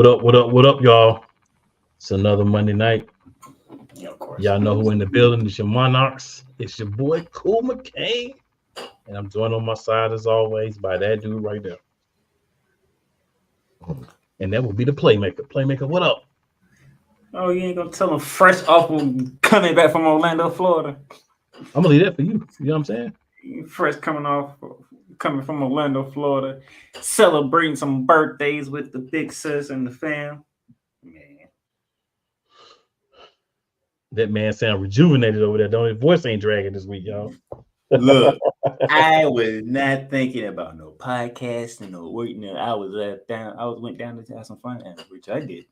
What up, what up, what up, y'all? It's another Monday night. Yeah, of course. Y'all know who in the building. It's your Monarchs. It's your boy, Cool McCain. And I'm joined on my side, as always, by that dude right there. And that will be the Playmaker. Playmaker, what up? Oh, you ain't gonna tell him fresh off coming back from Orlando, Florida. I'm going to leave that for you. You know what I'm saying? Fresh coming from Orlando, Florida, celebrating some birthdays with the big sis and the fam. Man. That man sound rejuvenated over there. Don't his voice ain't dragging this week, y'all. Look, I was not thinking about no podcasting or work. I went down to have some fun, which I did.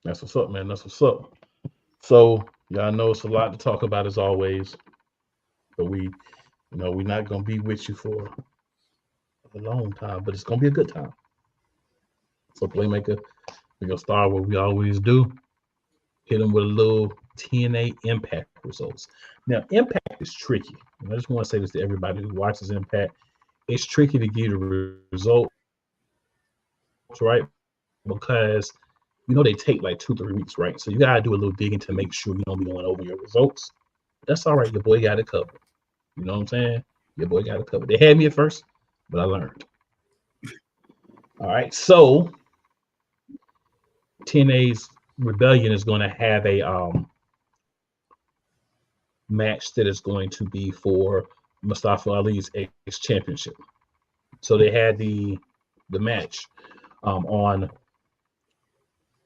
That's what's up, man. That's what's up. So y'all know it's a lot to talk about as always, but we're not gonna be with you for a long time, but it's gonna be a good time. So Playmaker, we're gonna start what we always do. Hit them with a little TNA Impact results. Now, Impact is tricky. And I just want to say this to everybody who watches Impact. It's tricky to get a result, right? Because they take like 2-3 weeks, right? So you gotta do a little digging to make sure you don't be going over your results. That's all right. Your boy got it covered. You know what I'm saying? Your boy got it covered. They had me at first, but I learned. All right. So TNA's Rebellion is going to have a match that is going to be for Mustafa Ali's X Championship. So they had the match on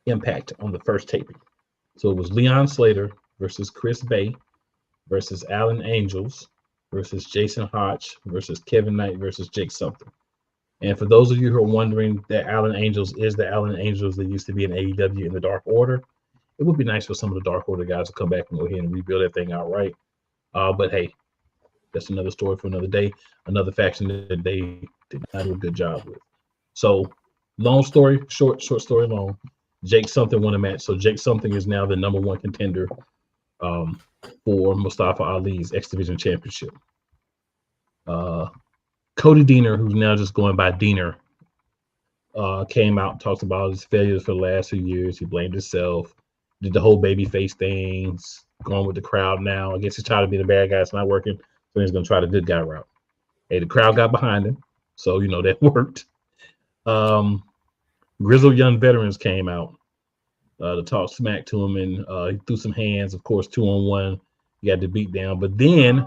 Impact on the first taping. So it was Leon Slater versus Chris Bay versus Alan Angels versus Jason Hodge versus Kevin Knight versus Jake Something. And for those of you who are wondering, that Alan Angels is the Alan Angels that used to be in AEW in the Dark Order. It would be nice for some of the Dark Order guys to come back and go ahead and rebuild that thing outright. But hey, that's another story for another day. Another faction that they did not do a good job with. So, long story short story long. Jake Something won a match. So Jake Something is now the number one contender for Mustafa Ali's X Division Championship. Cody Deaner, who's now just going by Deaner, came out and talked about his failures for the last few years. He blamed himself, did the whole babyface things, going with the crowd now. I guess he's trying to be the bad guy. It's not working, so he's going to try the good guy route. Hey, the crowd got behind him, so that worked. Grizzled Young Veterans came out to talk smack to him, and he threw some hands. Of course, 2-on-1, he got the beat down. But then,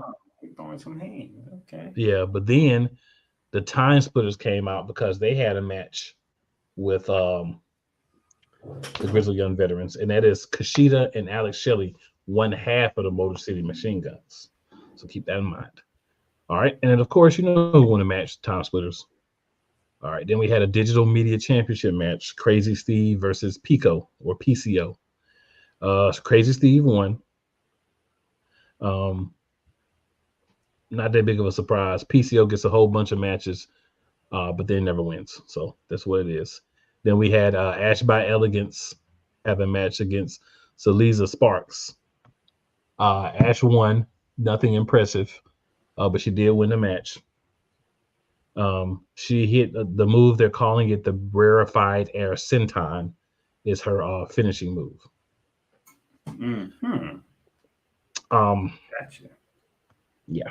throwing some hands. Okay. Yeah, but then the Time Splitters came out because they had a match with the Grizzled Young Veterans, and that is Kushida and Alex Shelley, one half of the Motor City Machine Guns. So keep that in mind. All right, and then of course who won the match, Time Splitters. All right, then we had a Digital Media Championship match, Crazy Steve versus Pico or PCO. Crazy Steve won. Not that big of a surprise. PCO gets a whole bunch of matches, but then never wins. So that's what it is. Then we had Ash by Elegance have a match against Saliza Sparks. Ash won, nothing impressive, but she did win the match. She hit the move they're calling it the rarefied air senton is her finishing move. Mm-hmm. Gotcha. Yeah.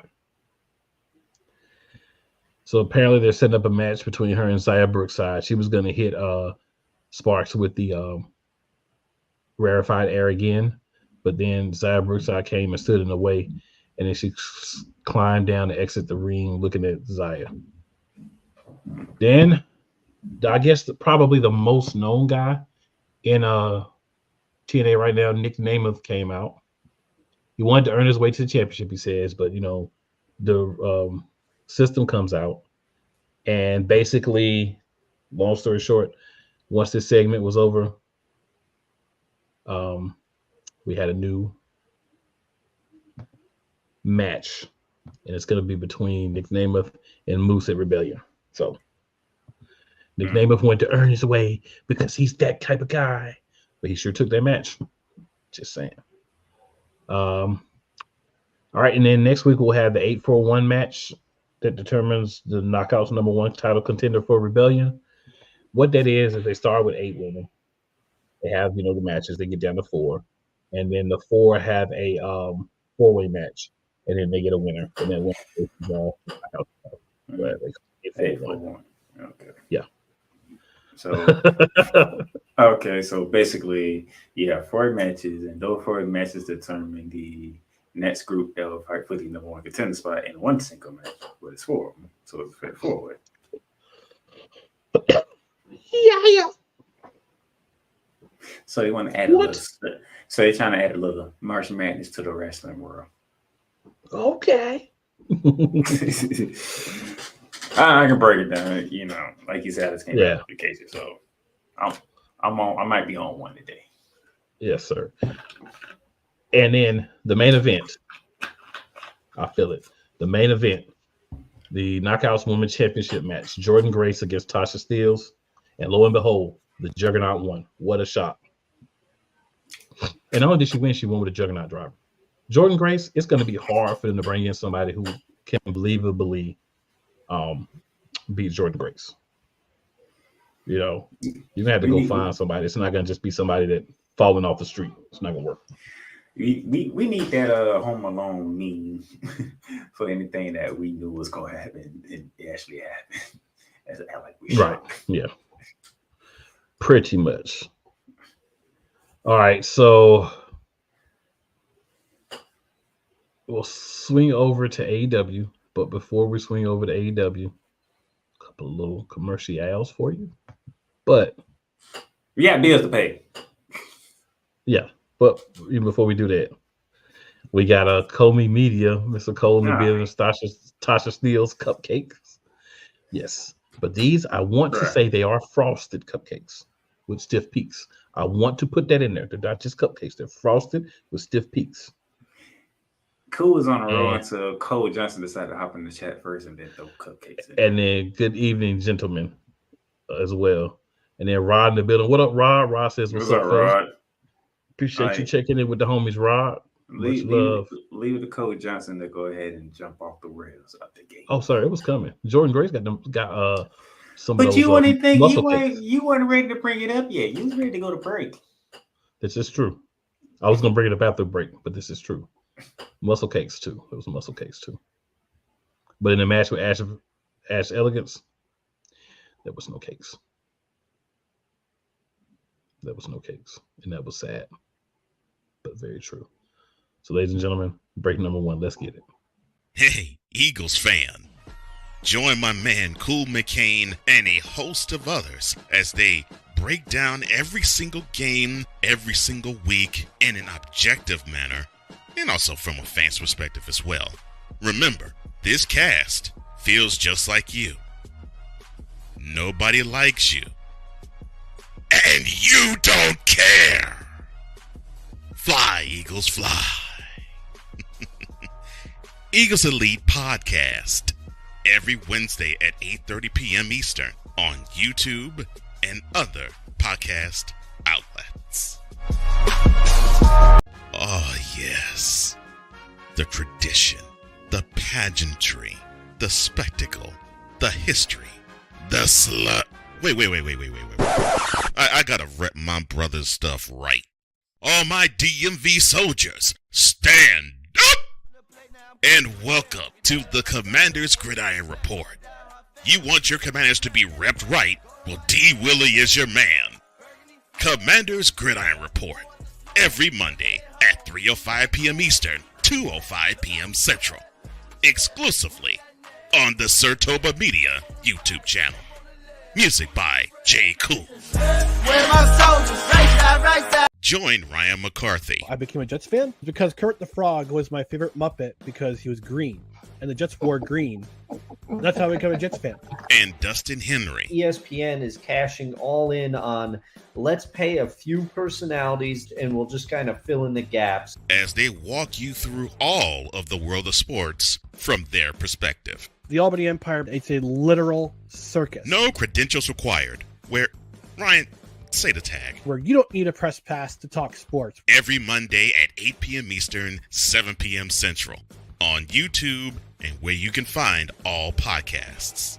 So apparently they're setting up a match between her and Zaya Brookside. She was going to hit Sparks with the rarefied air again, but then Zaya Brookside came and stood in the way, and then she climbed down to exit the ring looking at Zaya. Then, I guess probably the most known guy in TNA right now, Nick Namath, came out. He wanted to earn his way to the championship, he says, but the system comes out, and basically, long story short, once this segment was over, we had a new match, and it's going to be between Nick Namath and Moose at Rebellion. So Nick Namath went to earn his way because he's that type of guy, but he sure took that match. Just saying. All right, and then next week we'll have the 8-4-1 match that determines the Knockouts #1 title contender for Rebellion. what that is they start with 8 women. They have, the matches. They get down to 4. And then the 4 have a 4-way match. And then they get a winner. And then Okay. Yeah. So, okay. So basically, you have 4 matches, and those 4 matches determine the next group that will fight for the number 1 contender spot in one single match. But it's 4 of them. So it's a 4-way. Yeah. So they want to add a little. So they're trying to add a little March Madness to the wrestling world. Okay. I can break it down. Like you said, it's kind of application. So I might be on one today. Yes, sir. And then the main event. I feel it. The main event, the Knockouts Women's Championship match. Jordynne Grace against Tasha Steelz. And lo and behold, the Juggernaut won. What a shock. And not only did she win, she won with a Juggernaut driver. Jordynne Grace, it's going to be hard for them to bring in somebody who can believably beat Jordynne Grace. You're going to have to go find somebody. It's not going to just be somebody that falling off the street. It's not going to work. We need that Home Alone meme for anything that we knew was going to happen and it actually happened. Right. Yeah. Pretty much. All right, so we'll swing over to AEW, but before we swing over to AEW, a couple of little commercials for you. But we got bills to pay. Yeah, but even before we do that, we got a Comey Media, Mr. Cole in the building, Tasha Steelz cupcakes. Yes, but these I want to say they are frosted cupcakes with stiff peaks. I want to put that in there. They're not just cupcakes. They're frosted with stiff peaks. Cool was on a roll until Cole Johnson decided to hop in the chat first and then throw cupcakes in. And then good evening, gentlemen, as well. And then Rod in the building. What up, Rod? Rod says, what's up, Rod? Appreciate you checking in with the homies, Rod. Much love. Leave it to Cole Johnson to go ahead and jump off the rails out the gate. Oh, sorry, it was coming. Jordynne Grace got some but of those, you wouldn't think muscle you weren't ready to bring it up yet. You was ready to go to break. This is true. I was gonna bring it up after break, but this is true. Muscle cakes too. It was muscle cakes too. But in the match with Ash Elegance, there was no cakes. There was no cakes, and that was sad, but very true. So, ladies and gentlemen, break number 1. Let's get it. Hey, Eagles fan. Join my man Cool McCain and a host of others as they break down every single game, every single week in an objective manner, and also from a fan's perspective as well. Remember, this cast feels just like you. Nobody likes you. And you don't care. Fly, Eagles, fly. Eagles Elite Podcast. Every Wednesday at 8:30 p.m. Eastern on YouTube and other podcast outlets. Oh, yes. The tradition, the pageantry, the spectacle, the history, the slut. Wait. I gotta rep my brother's stuff right. All my DMV soldiers, stand up! And welcome to the Commander's Gridiron Report. You want your commanders to be repped right? Well, D. Willie is your man. Commander's Gridiron Report. Every Monday at 3:05 p.m. Eastern, 2:05 p.m. Central. Exclusively on the Sertoba Media YouTube channel. Music by J. Cool. Join Ryan McCarthy. I became a Jets fan because Kurt the Frog was my favorite Muppet because he was green, and the Jets wore green. That's how I became a Jets fan. And Dustin Henry. ESPN is cashing all in on let's pay a few personalities and we'll just kind of fill in the gaps. As they walk you through all of the world of sports from their perspective. The Albany Empire, it's a literal circus. No credentials required. Where, Ryan, say the tag. Where you don't need a press pass to talk sports. Every Monday at 8 p.m. Eastern, 7 p.m. Central. On YouTube and where you can find all podcasts.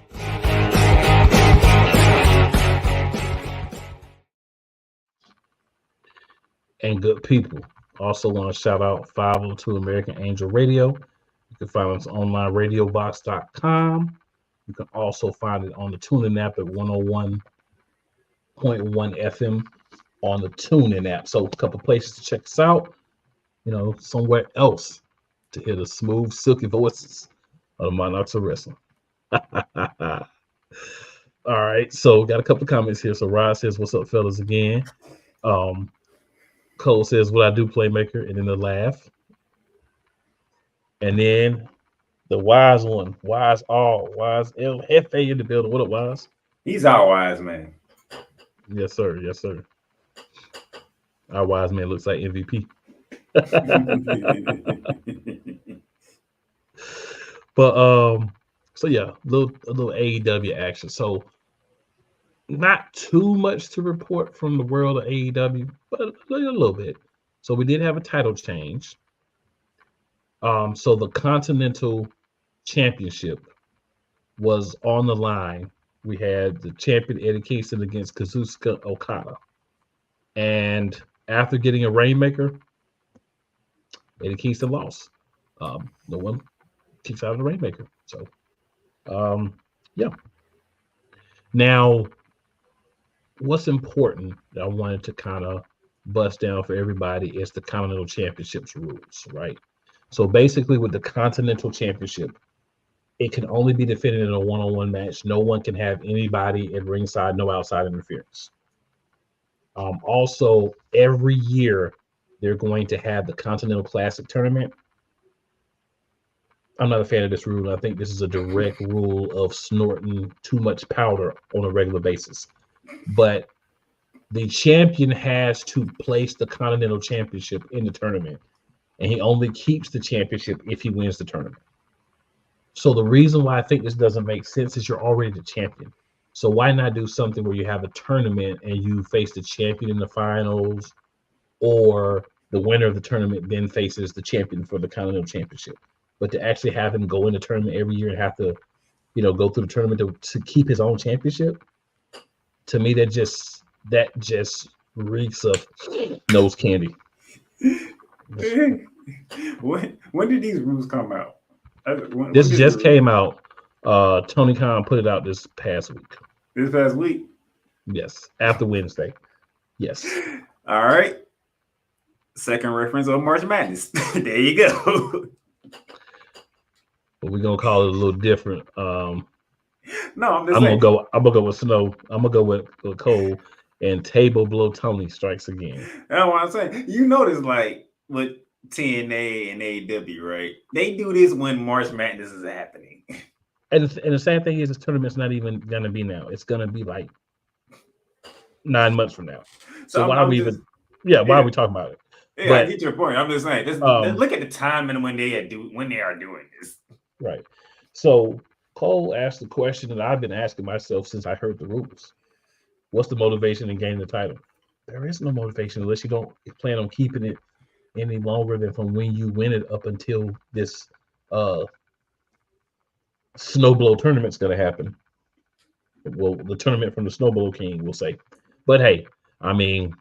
and good people. Also want to shout out 502 American Angel Radio. You can find us online radiobox.com. You can also find it on the TuneIn app at 101.1 FM on the TuneIn app. So a couple places to check us out. Somewhere else to hear the smooth, silky voices of the Monarchs of Wrestling. All right, so got a couple of comments here. So Rod says, "What's up, fellas?" Again. Cole says, "What I do, Playmaker," and then the laugh. And then the wise one, wise El Jefe in the building. What up, wise? He's our wise man. Yes, sir. Yes, sir. Our wise man looks like MVP. But so yeah, a little AEW action. So not too much to report from the world of AEW, but a little bit. So we did have a title change. So the Continental Championship was on the line. We had the champion Eddie Kingston against Kazuchika Okada. And after getting a Rainmaker, Eddie Kingston lost. No one kicks out of the Rainmaker. So, yeah. Now, what's important that I wanted to kind of bust down for everybody is the Continental Championship's rules, right? So basically with the Continental Championship, it can only be defended in a one-on-one match. No one can have anybody at ringside, no outside interference. Also, every year they're going to have the Continental Classic tournament. I'm not a fan of this rule. I think this is a direct rule of snorting too much powder on a regular basis. But the champion has to place the Continental Championship in the tournament, and he only keeps the championship if he wins the tournament. So the reason why I think this doesn't make sense is you're already the champion. So why not do something where you have a tournament and you face the champion in the finals, or the winner of the tournament then faces the champion for the Continental Championship? But to actually have him go in the tournament every year and have to, go through the tournament to keep his own championship, to me that just reeks of nose candy. When did these rules come out? This just came out. Tony Khan put it out this past week. This past week? Yes, after Wednesday. Yes. All right. Second reference of March Madness. There you go. But we're gonna call it a little different. No, I'm gonna go with Snow. I'm gonna go with Cole, and Table Blow Tony strikes again. That's what I'm saying. You notice, like with TNA and AEW, right? They do this when March Madness is happening. And the sad thing is, this tournament's not even gonna be now. It's gonna be like 9 months from now. So why are we talking about it? Yeah, but, I get your point. I'm just saying, look at the time and when they are doing this. Right. So Cole asked the question that I've been asking myself since I heard the rules. What's the motivation in gaining the title? There is no motivation unless you don't plan on keeping it any longer than from when you win it up until this Snowblow tournament's going to happen. Well, the tournament from the Snowblow King, we'll say. But hey, I mean,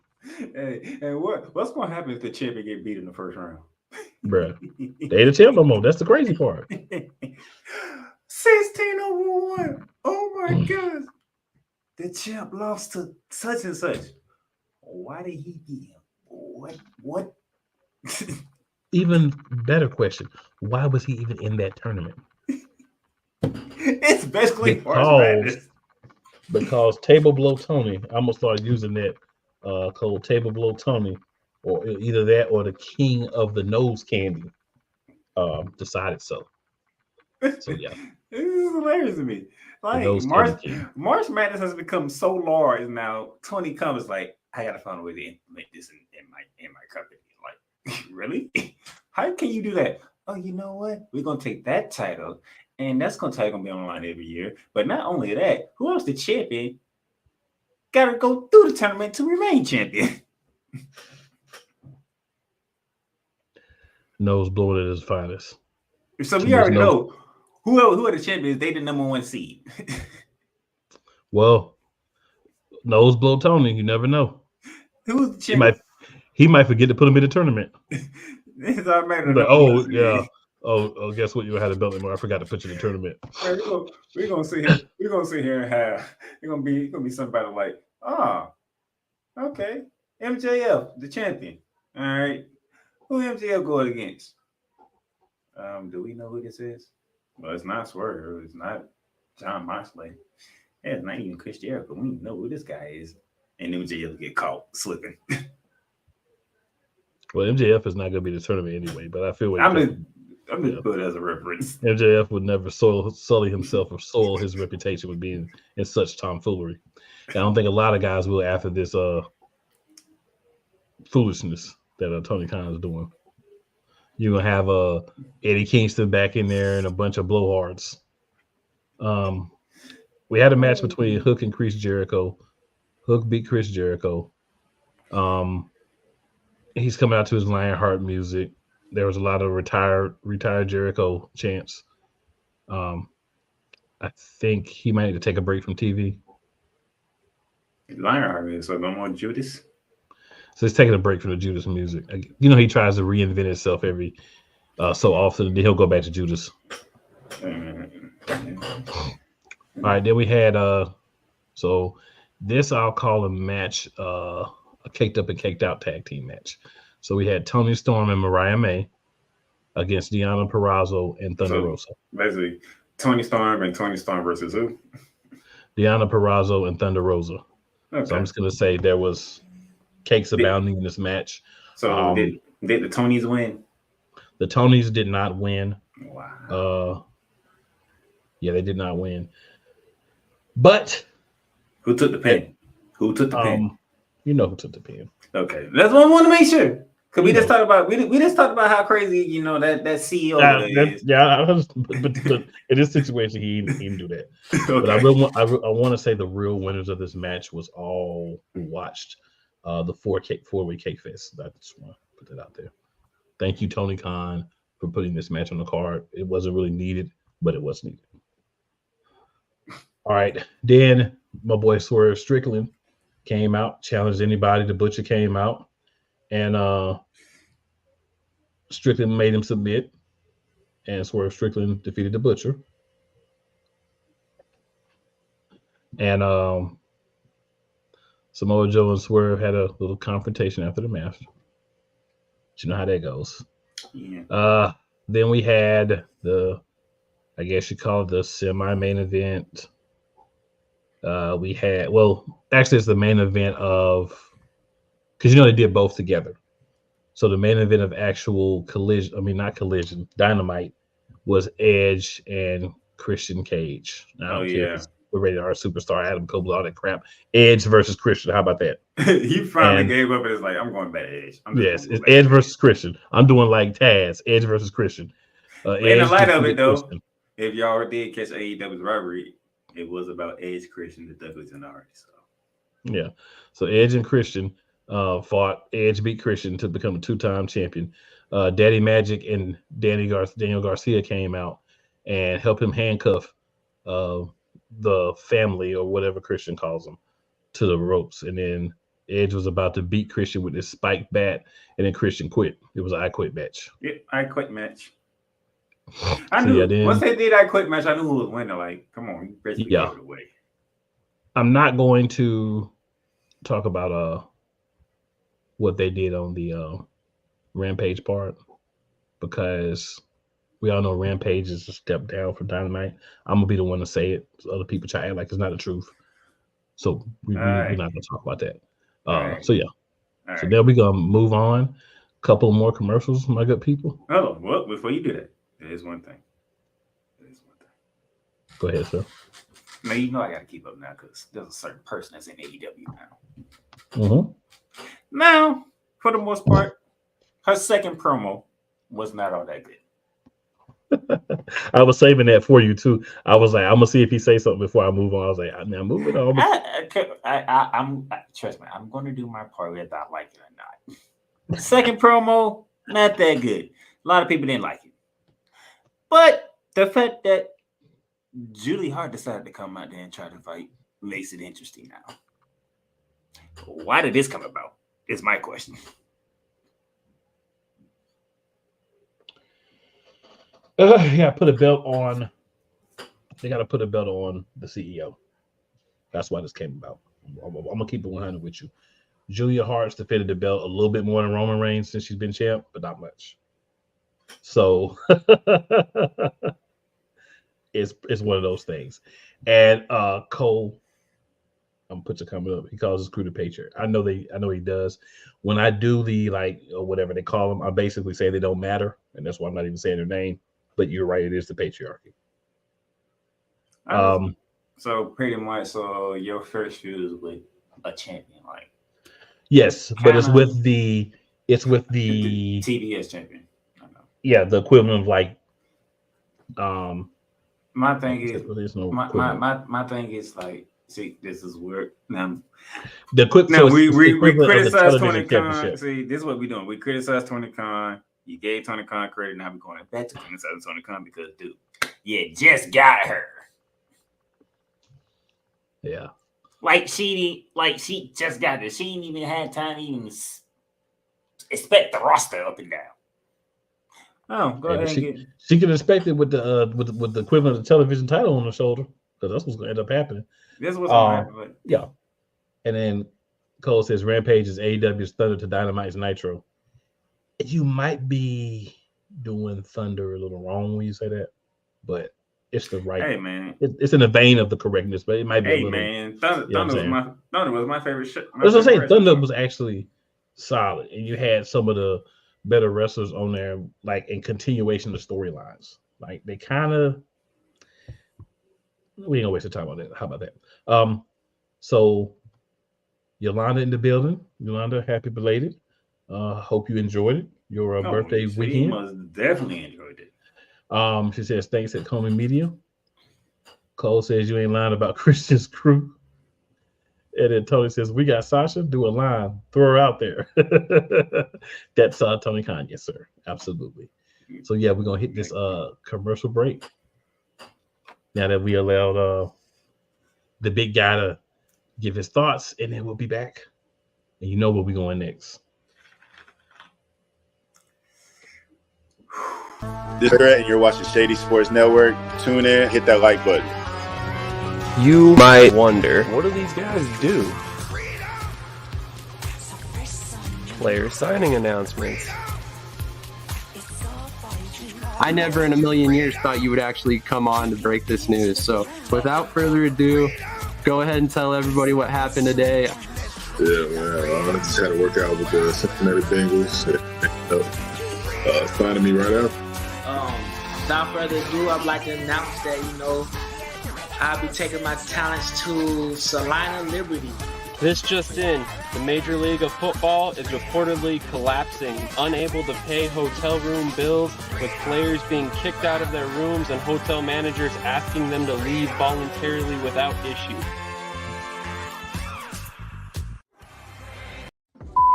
and what's going to happen if the champion get beat in the first round? Bruh, they the champ no more. That's the crazy part. 16-1. Oh my God. The champ lost to such and such. Why did he beat him? What? Even better question. Why was he even in that tournament? It's basically because Table Blow Tony, I'm gonna start using that called Table Blow Tony, or either that or the King of the Nose Candy decided so. So yeah. This is hilarious to me. Like March Madness has become so large now. Tony comes like, I gotta find a way to implement this in my company. Like, really? How can you do that? Oh, you know what? We're gonna take that title, and that's gonna be on the line every year. But not only that, whoever's the champion gotta go through the tournament to remain champion. Nose blowing at his finest. So we already know who are the champions. They the number one seed. Well, Nose Blow Tony, you never know. Who's the champion? He might forget to put him in the tournament. It's automatic. Like, oh yeah. Oh, guess what? You had a belt anymore. I forgot to put you in the tournament. Man, we're gonna sit here. We're gonna sit here and have. It's gonna be somebody like, okay, MJF, the champion. All right, who MJF going against? Do we know who this is? Well, it's not Swerve. It's not John Moxley. It's not even Chris Jericho. We don't know who this guy is. And MJF get caught slipping. Well, MJF is not going to be the tournament anyway, but I feel like I'm just put it as a reference. MJF would never sully himself or soil his reputation with being in such tomfoolery. I don't think a lot of guys will after this foolishness that Tony Khan is doing. You're going to have Eddie Kingston back in there and a bunch of blowhards. We had a match between Hook and Chris Jericho. Hook beat Chris Jericho. He's coming out to his Lionheart music. There was a lot of retired Jericho chants. I think he might need to take a break from TV. Lionheart music, so no more Judas. So he's taking a break from the Judas music. You know, he tries to reinvent himself every so often, and then he'll go back to Judas. All right, then we had so this I'll call a match, a caked up and caked out tag team match. So we had Toni Storm and Mariah May against Deonna Purrazzo and Thunder Rosa. Basically, Toni Storm versus who? Deonna Purrazzo and Thunder Rosa. Okay. So I'm just gonna say there was cakes abounding in this match. So did the Tonys win? The Tonys did not win. Wow. Yeah, they did not win. But who took the pin? Who took the pin? You know who took the pin. Okay, that's what I want to make sure. Cause we just talked about we just talked about how crazy that CEO is. Yeah, but in this situation he didn't do that. Okay. But I want to say the real winners of this match was all who watched the 4-way cake fest. I just want to put that out there. Thank you, Tony Khan, for putting this match on the card. It wasn't really needed, but it was needed. All right, then my boy Swerve Strickland came out, challenged anybody. The Butcher came out, and Strickland made him submit, and Swerve Strickland defeated the Butcher. And Samoa Joe and Swerve had a little confrontation after the match. But you know how that goes. Yeah. Then we had I guess you call it the semi-main event. We had, actually it's the main event of, because they did both together. So the main event of actual Dynamite was Edge and Christian Cage. We're ready to our superstar Adam Cole, all that crap. Edge versus Christian. How about that? He finally gave up and it's like, I'm going back to Edge. Yes, it's Edge versus Christian. I'm doing like Taz, Edge versus Christian. In the light of it, though, if y'all did catch AEW's rivalry, it was about Edge, Christian, the Douglas and Hardy. So yeah, so Edge and Christian fought. Edge beat Christian to become a 2-time champion. Daddy Magic and Daniel Garcia came out and helped him handcuff the family or whatever Christian calls them to the ropes. And then Edge was about to beat Christian with his spiked bat, and then Christian quit. It was an I Quit match. Yeah, I Quit match. I knew once they did I Quit match, I knew who was winning. Like, come on, you basically gave it away. I'm not going to talk about what they did on the Rampage part, because we all know Rampage is a step down from Dynamite. I'm gonna be the one to say it. So other people try to act like it's not the truth. So we're not gonna talk about that. So yeah. All so then we're gonna move on. A couple more commercials, my good people. Oh, well, before you do that, there's one thing. Go ahead, sir. Now you know I gotta keep up now because there's a certain person that's in AEW now. Mm-hmm. Now, for the most part, her second promo was not all that good. I was saving that for you too. I was like, I'm gonna see if he says something before I move on. I was like, now move it on. I'm trust me, I'm gonna do my part whether I like it or not. The second promo, not that good. A lot of people didn't like it. But the fact that Julie Hart decided to come out there and try to fight makes it interesting now. Why did this come about? Is my question. Yeah, put a belt on. They got to put a belt on the CEO. That's why this came about. I'm gonna keep it 100 with you. Julia Hart's defended the belt a little bit more than Roman Reigns since she's been champ, but not much. So it's one of those things. And Cole, I'm gonna put your comment up. He calls his crew the Patriot. I know he does. When I do the or whatever they call them, I basically say they don't matter, and that's why I'm not even saying their name. But you're right, it is the patriarchy. So pretty much, so your first feud is with a champion, like yes, but it's with the TBS champion. I know. Yeah, the equivalent of like my thing is my thing is like, see, this is weird. Now we criticize Tony Khan. See, this is what we're doing. We criticize Tony Khan. You gave Tony Khan credit, now we're going back to criticizing Tony Khan because, dude, you just got her. Yeah. Like she just got it. She ain't even had time to even expect the roster up and down. Oh, go ahead. She can expect it with the equivalent of the television title on her shoulder, because that's what's going to end up happening. This was going to happen. Yeah. And then Cole says Rampage is AEW's Thunder to Dynamite's Nitro. You might be doing Thunder a little wrong when you say that, but it's the right. Hey man, it's in the vein of the correctness, but it might be. Hey man, Thunder was my favorite shit. As I say, Thunder was actually solid, and you had some of the better wrestlers on there, like in continuation of storylines. Like they kind of, we ain't gonna waste the time on that. How about that? So Yolanda in the building. Yolanda, happy belated. Hope you enjoyed it. Your birthday weekend. Must definitely enjoyed it. She says thanks at Coleman Media. Cole says you ain't lying about Christian's crew. And then Tony says we got Sasha. Do a line, throw her out there. That's Tony Khan, yes sir, absolutely. So yeah, we're gonna hit this commercial break. Now that we allowed the big guy to give his thoughts, and then we'll be back. And you know where we're going next. This is Brett, and you're watching Shady Sports Network. Tune in, hit that like button. You might wonder, what do these guys do? Player signing announcements. I never in a million years thought you would actually come on to break this news. So without further ado, go ahead and tell everybody what happened today. Yeah, man. I just had to work out with the Cincinnati Bengals. Signing me right out. Without further ado, I'd like to announce that, I'll be taking my talents to Salina Liberty. This just in, the Major League of Football is reportedly collapsing, unable to pay hotel room bills, with players being kicked out of their rooms and hotel managers asking them to leave voluntarily without issue.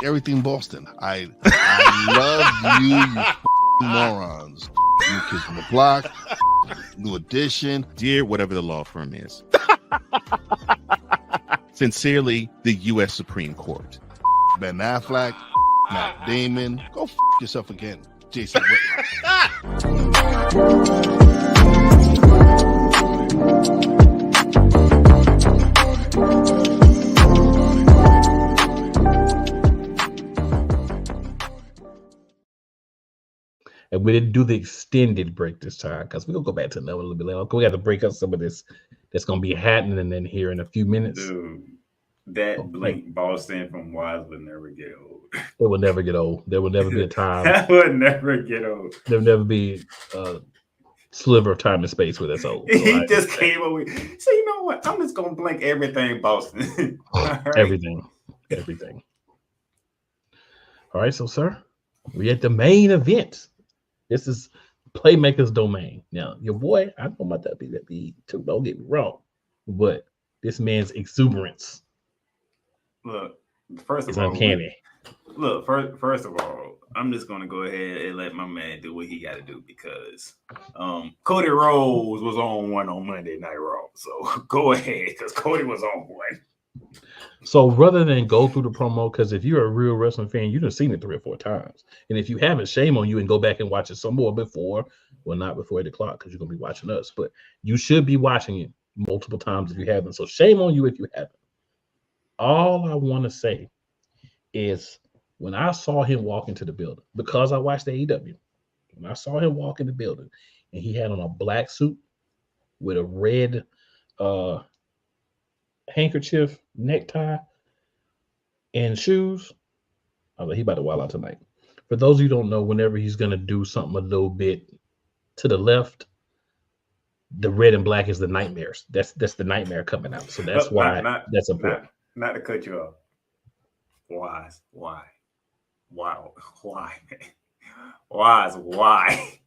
Everything Boston. I love you morons. New Kids on the Block, New Edition, Dear whatever the law firm is. Sincerely, the U.S. Supreme Court. Ben Affleck, Matt Damon. Go yourself again, Jason Whitlock. And we didn't do the extended break this time because we're gonna go back to another a little bit later. We got to break up some of this that's gonna be happening in here in a few minutes. Dude, that Blink Boston from Wise would never get old. It will never get old. There will never be a time. That would never get old. There will never be a sliver of time and space where that's old. So he just came over. So you know what? I'm just gonna blink everything Boston. Right. Everything. All right, so sir, we at the main event. This is Playmaker's domain. Now, your boy, I don't know about that be too. Don't get me wrong, but this man's exuberance. Look, first of all, uncanny. Look, first of all, I'm just gonna go ahead and let my man do what he got to do because Cody Rhodes was on one on Monday Night Raw. So go ahead, because Cody was on one. So rather than go through the promo, because if you're a real wrestling fan, you've seen it 3 or 4 times. And if you haven't, shame on you, and go back and watch it some more before. Well, not before 8 o'clock, because you're going to be watching us. But you should be watching it multiple times if you haven't. So shame on you if you haven't. All I want to say is when I saw him walk into the building, because I watched AEW, when I saw him walk in the building and he had on a black suit with a red handkerchief, necktie, and shoes, I was like, he about to wild out tonight. For those of you who don't know, whenever he's going to do something a little bit to the left, the red and black is the nightmares. That's the nightmare coming out. So that's why that's important. Not to cut you off. Why? Wow. Why? Why?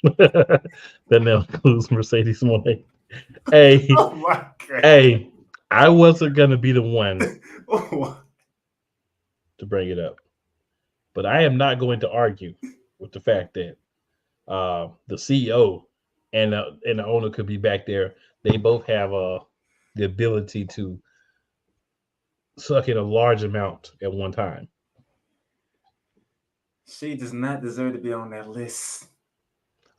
That now includes Mercedes Monet. Hey, Oh my God. Hey, I wasn't gonna be the one to bring it up, but I am not going to argue with the fact that the CEO and the owner could be back there. They both have the ability to suck in a large amount at one time. She does not deserve to be on that list.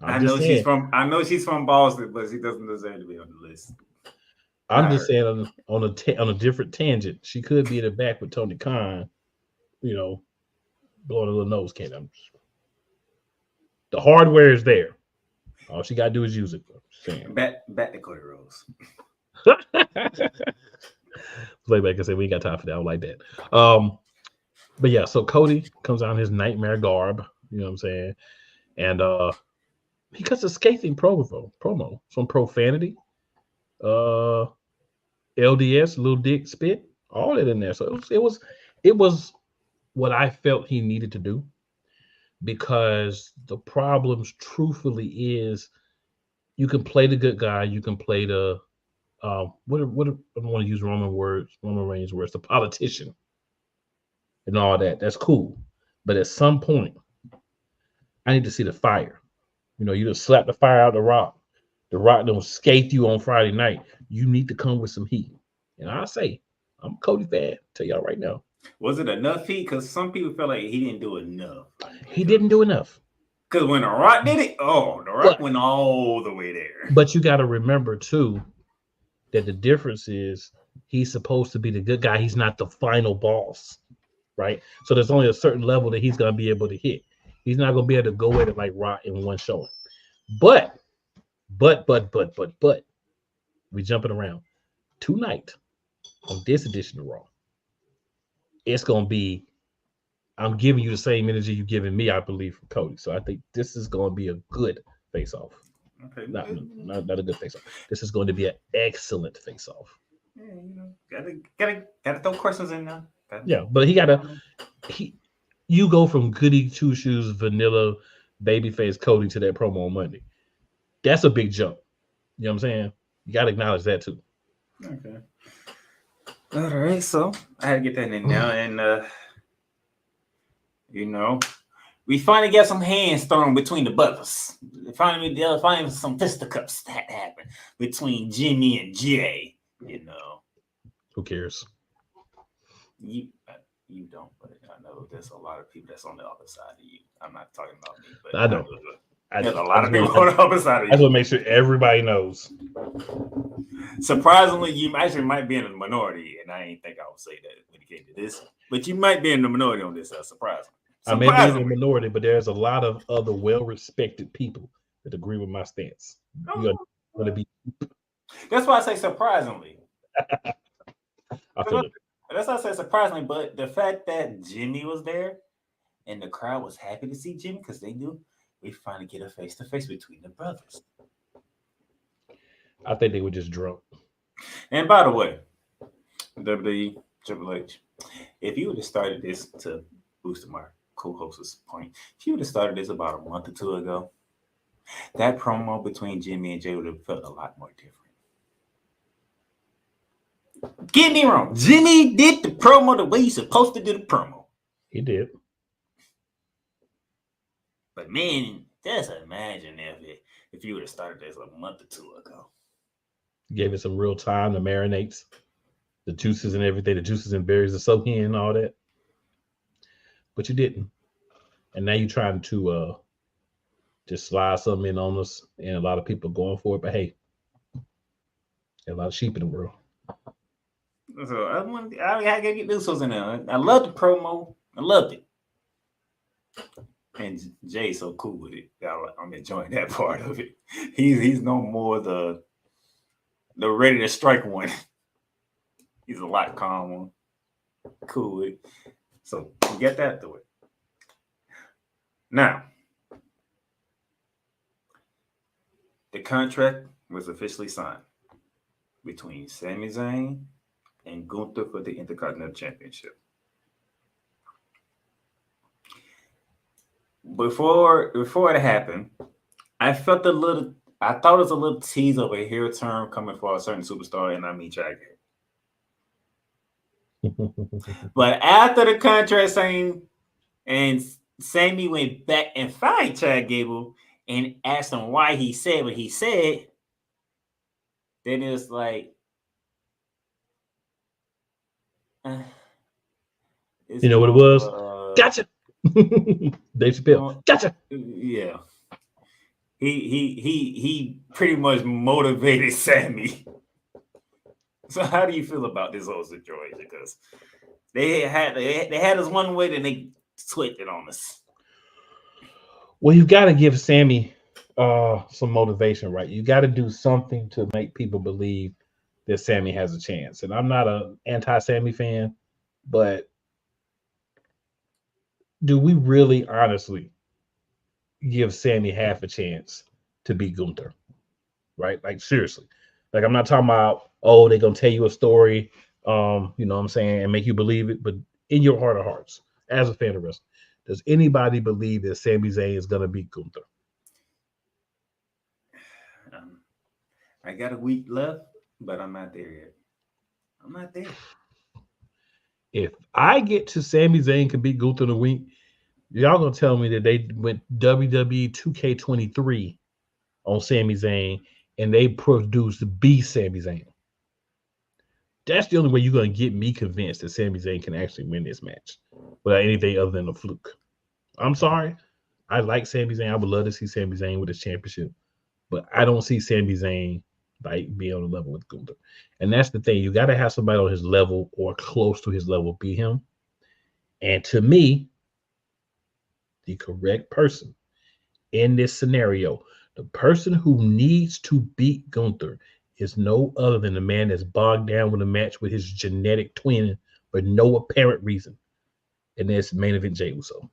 I know she's from Boston, but she doesn't deserve to be on the list. I'm just saying on a different tangent, she could be in the back with Tony Khan, blowing a little nose cannon. The hardware is there. All she gotta do is use it. Back to Cody Rhodes. Playback and say we ain't got time for that. I don't like that. But yeah, so Cody comes out in his nightmare garb, you know what I'm saying? And he cuts a scathing promo, some profanity, LDS, little dick spit, all that in there. So it was what I felt he needed to do, because the problems truthfully is you can play the good guy, you can play the what I don't want to use Roman Reigns words, the politician and all that. That's cool. But at some point, I need to see the fire. You just slap the fire out of the Rock. The Rock don't scathe you on Friday night. You need to come with some heat. And I say, I'm a Cody fan. Tell y'all right now. Was it enough heat? Because some people feel like he didn't do enough. He didn't do enough. Because when The Rock did it, The Rock went all the way there. But you got to remember, too, that the difference is he's supposed to be the good guy. He's not the final boss, right? So there's only a certain level that he's going to be able to hit. He's not going to be able to go at it like Rock in one showing. But, we jumping around. Tonight, on this edition of Raw, it's going to be, I'm giving you the same energy you're giving me, I believe, from Cody. So I think this is going to be a good face-off. Okay. Not a good face-off. This is going to be an excellent face-off. Yeah, gotta throw questions in there. But you go from goody two-shoes, vanilla, babyface Cody to that promo on Monday. That's a big jump. You know what I'm saying? You got to acknowledge that too. Okay. All right, so I had to get that in now, and we finally got some hands thrown between the brothers. Finally some fisticuffs that happened between Jimmy and Jay. Who cares? You don't, but I know there's a lot of people that's on the other side of you. I'm not talking about me, but I know. There's a lot of people on the other side of you. I just want to make sure everybody knows. Surprisingly, you actually might be in the minority, and I ain't think I would say that when it came to this, but you might be in the minority on this. Surprisingly. I may be in the minority, but there's a lot of other well-respected people that agree with my stance. You're going to be. That's why I say surprisingly. I feel it. That's why I say surprisingly, but the fact that Jimmy was there and the crowd was happy to see Jimmy because they knew we finally get a face-to-face between the brothers. I think they were just drunk. And by the way, WWE, Triple H, if you would have started this to boost my co-host's point, if you would have started this about a month or two ago, that promo between Jimmy and Jay would have felt a lot more different. Get me wrong. Jimmy did the promo the way he's supposed to do the promo. He did. But man, just imagine if you would have started this a month or two ago. Gave it some real time to marinate. the juices and everything, the juices and berries to soak in and all that. But you didn't. And now you're trying to just slide something in on us, and a lot of people going for it. But hey, there's a lot of sheep in the world. So I gotta get this was in there. I love the promo. I loved it. And Jay's so cool with it. I'm enjoying that part of it. He's no more the ready to strike one. He's a lot calmer, cool with it. So get that through it. Now, the contract was officially signed between Sami Zayn and Gunther for the Intercontinental Championship. Before it happened, I thought it was a little tease of a heel turn coming for a certain superstar, and I mean Chad Gable. But after the contract signed and Sammy went back and fired Chad Gable and asked him why he said what he said, then it was like, you know what it was? Gotcha. Dave Chappelle. Gotcha. Yeah. He pretty much motivated Sammy. So how do you feel about this whole situation? Because they had us one way, then they switched it on us. Well, you got to give Sammy some motivation, right? You got to do something to make people believe that Sammy has a chance. And I'm not an anti-Sammy fan, but do we really honestly give Sammy half a chance to beat Gunther? Right? Like, seriously. Like, I'm not talking about, oh, they're going to tell you a story, you know what I'm saying, and make you believe it. But in your heart of hearts, as a fan of wrestling, does anybody believe that Sami Zayn is going to beat Gunther? I got a week left, but I'm not there yet. I'm not there. If I get to Sami Zayn can beat Gunther in a week, y'all gonna tell me that they went WWE 2K23 on Sami Zayn and they produced B Sami Zayn. That's the only way you're gonna get me convinced that Sami Zayn can actually win this match without anything other than a fluke. I'm sorry. I like Sami Zayn. I would love to see Sami Zayn with his championship, but I don't see Sami Zayn like being on the level with Gunther. And that's the thing. You got to have somebody on his level or close to his level beat him. And to me, the correct person in this scenario, the person who needs to beat Gunther is no other than the man that's bogged down with a match with his genetic twin for no apparent reason. And that's main event Jey Uso.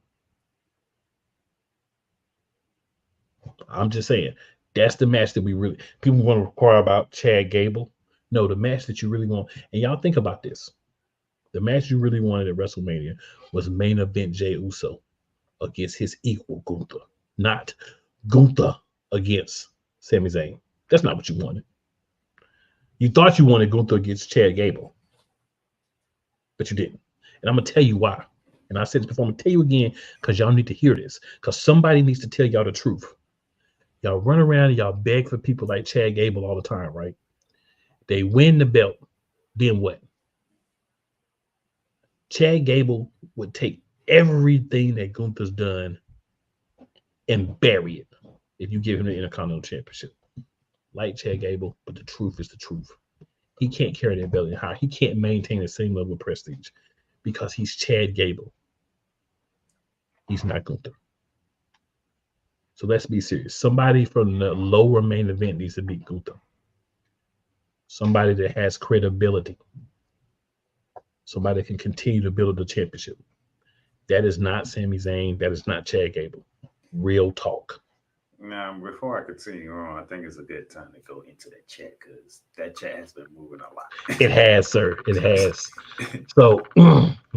I'm just saying. That's the match that we really people want to require about Chad Gable. No, the match that you really want, and y'all think about this. The match you really wanted at WrestleMania was main event Jey Uso against his equal Gunther, not Gunther against Sami Zayn. That's not what you wanted. You thought you wanted Gunther against Chad Gable, but you didn't. And I'm gonna tell you why. And I said this before. I'm gonna tell you again because y'all need to hear this. Because somebody needs to tell y'all the truth. Y'all run around and y'all beg for people like Chad Gable all the time, right? They win the belt. Then what? Chad Gable would take everything that Gunther's done and bury it if you give him the Intercontinental Championship. Like Chad Gable, but the truth is the truth. He can't carry that belt high. He can't maintain the same level of prestige because he's Chad Gable. He's not Gunther. So let's be serious. Somebody from the lower main event needs to beat Gunther. Somebody that has credibility. Somebody that can continue to build the championship. That is not Sami Zayn. That is not Chad Gable. Real talk. Now, before I continue on, I think it's a good time to go into that chat because that chat has been moving a lot. It has, sir. It has. So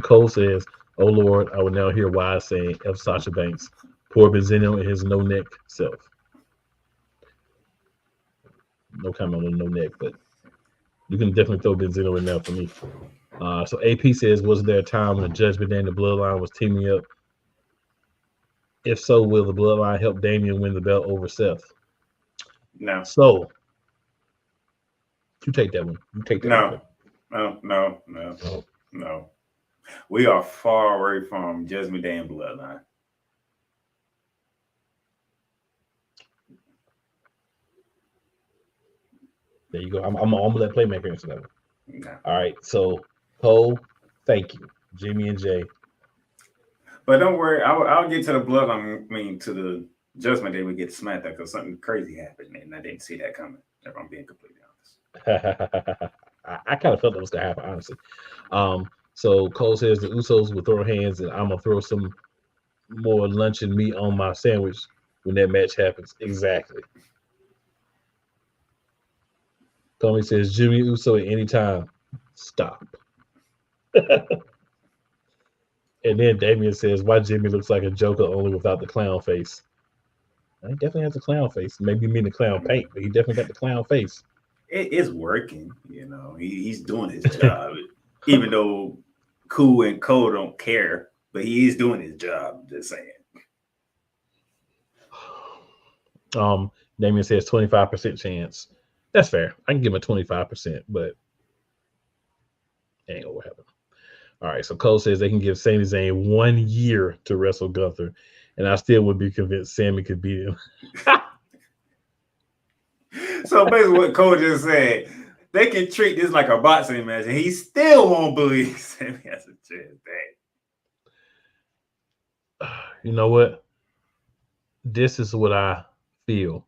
Cole says, "Oh Lord, I will now hear Wise saying F. Sasha Banks. Poor Benzino and his no-neck self." No comment on the no-neck, but you can definitely throw Benzino in there for me. So AP says, was there a time when the Judgment Day and the Bloodline was teaming up? If so, will the Bloodline help Damian win the belt over Seth? No. So, you take that one. You take that one. No. We are far away from Judgment Day and Bloodline. There you go. I'm gonna let Playmaker answer that one. No. All right. So Cole, thank you, Jimmy and Jay. But don't worry, I'll get to the Bloodline. I mean, to the Judgment Day, we get Smackdown because something crazy happened, and I didn't see that coming. If I'm being completely honest. I kind of felt that was gonna happen, honestly. So Cole says the Usos will throw hands, and I'm gonna throw some more luncheon meat on my sandwich when that match happens. Exactly. Tommy says Jimmy Uso at any time. Stop. And then Damien says, why Jimmy looks like a Joker only without the clown face. He definitely has a clown face. Maybe you mean the clown paint, but he definitely got the clown face. It is working, you know. He's doing his job, even though Cool and Cole don't care, but he is doing his job. Just saying. Damien says 25% chance. That's fair. I can give him a 25%, but it ain't gonna happen. All right, so Cole says they can give Sami Zayn 1 year to wrestle Gunther, and I still would be convinced Sami could beat him. So basically what Cole just said, they can treat this like a boxing match, and he still won't believe Sami has a chance. You know what? This is what I feel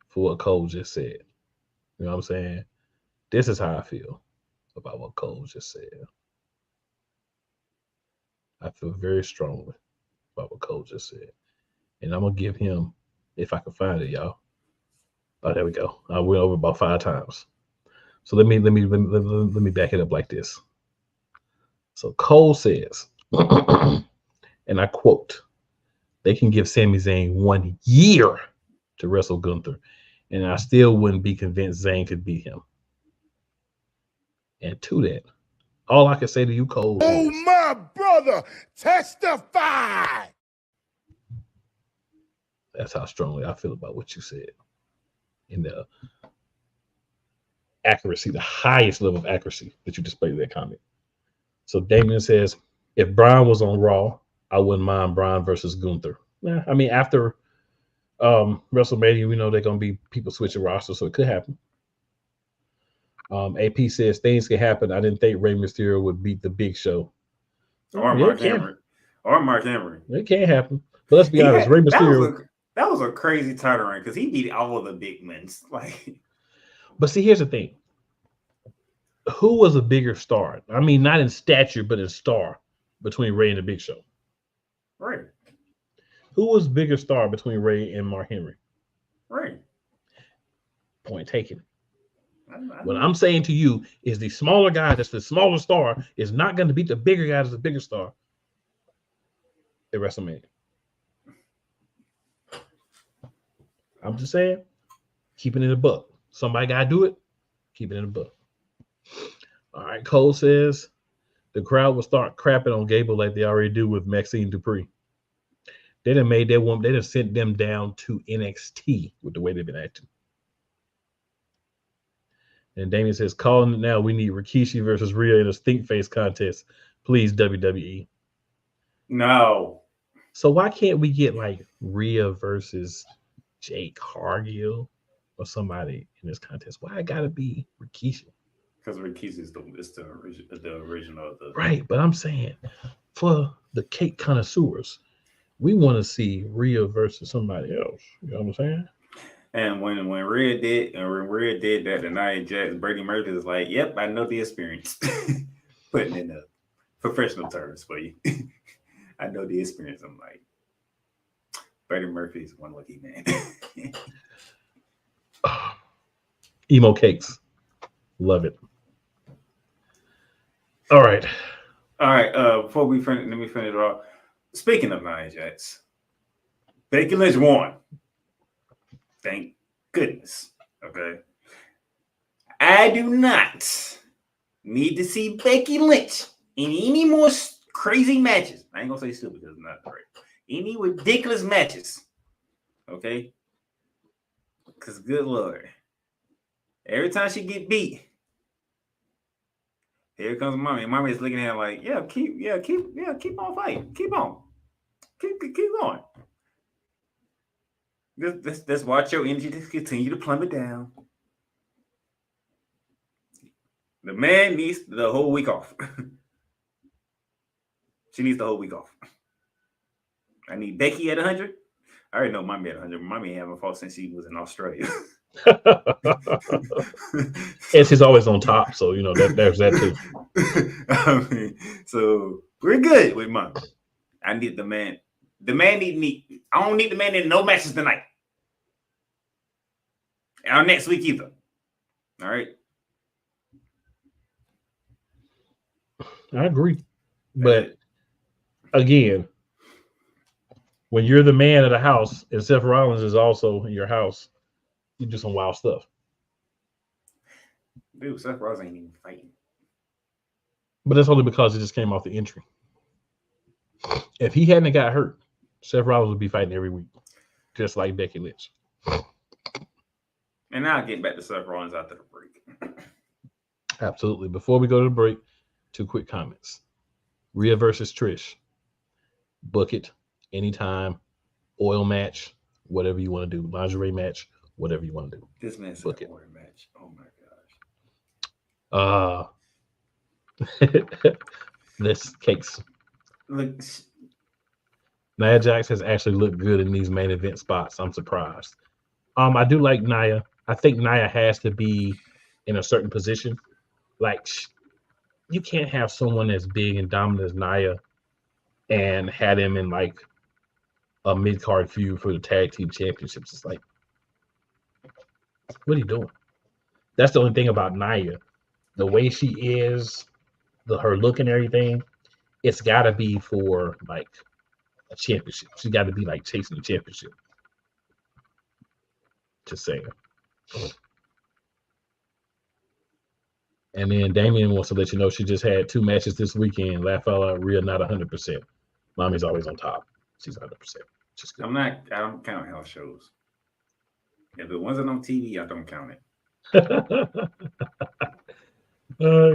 for what Cole just said. You know what I'm saying? This is how I feel about what Cole just said. I feel very strongly about what Cole just said. And I'm going to give him, if I can find it, y'all. Oh, there we go. I went over about 5 times. So let me back it up like this. So Cole says, and I quote, they can give Sami Zayn 1 year to wrestle Gunther, and I still wouldn't be convinced Zayn could beat him. And to that, all I can say to you, Cole, Oh, is, my brother, testify. that's how strongly I feel about what you said. In the accuracy, the highest level of accuracy that you displayed in that comment. So Damien says, if Brian was on Raw, I wouldn't mind Brian versus Gunther. I mean, after WrestleMania, we know they're going to be people switching rosters, so it could happen. AP says things can happen. I didn't think Rey Mysterio would beat the Big Show. Or Mark Henry. Or Mark Henry. It can't happen. But let's be honest, Rey Mysterio. That was a crazy title reign because he beat all of the big men. Like, but see, here's the thing. Who was a bigger star? I mean, not in stature, but in star between Rey and the Big Show. Right. Who was bigger star between Rey and Mark Henry? Right. Point taken. What I'm saying to you is the smaller guy that's the smaller star is not going to beat the bigger guy that's the bigger star at WrestleMania. I'm just saying, keep it in the book. Somebody got to do it. Keep it in the book. All right, Cole says the crowd will start crapping on Gable like they already do with Maxine Dupree. They done made that woman, they done sent them down to NXT with the way they've been acting. And Damien says, calling it now, we need Rikishi versus Rhea in a stink face contest. Please, WWE. No. So why can't we get like Rhea versus Jake Cargill or somebody in this contest? Why it gotta be Rikishi? Because Rikishi is the original of the right. But I'm saying for the cake connoisseurs, we want to see Rhea versus somebody else. You know what I'm saying? And when Rhea did that tonight, Brady Murphy was like, "Yep, I know the experience." Putting in the professional terms for you, I know the experience. I'm like, Brady Murphy is one lucky man. Emo cakes, love it. All right. Before we finish, let me finish it off. Speaking of Nia Jax, Becky Lynch won. Thank goodness. Okay. I do not need to see Becky Lynch in any more crazy matches. I ain't gonna say stupid because it's not great. Any ridiculous matches. Okay. Because good Lord. Every time she get beat, Here comes mommy. Mommy's looking at him like, keep on fighting. Keep on. Keep going. Just watch your energy just continue to plummet down. The man needs the whole week off. She needs the whole week off. I need Becky at 100. I already know mommy at 100. Mommy haven't fought since she was in Australia. And she's always on top, so there's that too. I mean, so we're good with mom. I need the man. The man need me. I don't need the man in no matches tonight. Or next week either. All right. I agree. But again, when you're the man of the house and Seth Rollins is also in your house, you do some wild stuff. Dude, Seth Rollins ain't even fighting. But that's only because he just came off the injury. If he hadn't got hurt, Seth Rollins would be fighting every week, just like Becky Lynch. And now getting back to Seth Rollins after the break. Absolutely. Before we go to the break, 2 quick comments. Rhea versus Trish. Book it anytime. Oil match, whatever you want to do. Lingerie match, whatever you want to do. This man said oil match. Oh my gosh. This cakes. Look, Nia Jax has actually looked good in these main event spots. I'm surprised. I do like Nia. I think Nia has to be in a certain position. Like, you can't have someone as big and dominant as Nia and had him in like a mid-card feud for the tag team championships. It's like, what are you doing? That's the only thing about Nia. The way she is, her look and everything, it's got to be for like a championship. She got to be like chasing the championship. Just saying. And then Damien wants to let you know she just had 2 matches this weekend. Laugh out loud, Rhea not 100%. Mommy's always on top. She's 100%. Just good. I don't count house shows. If it wasn't on TV, I don't count it.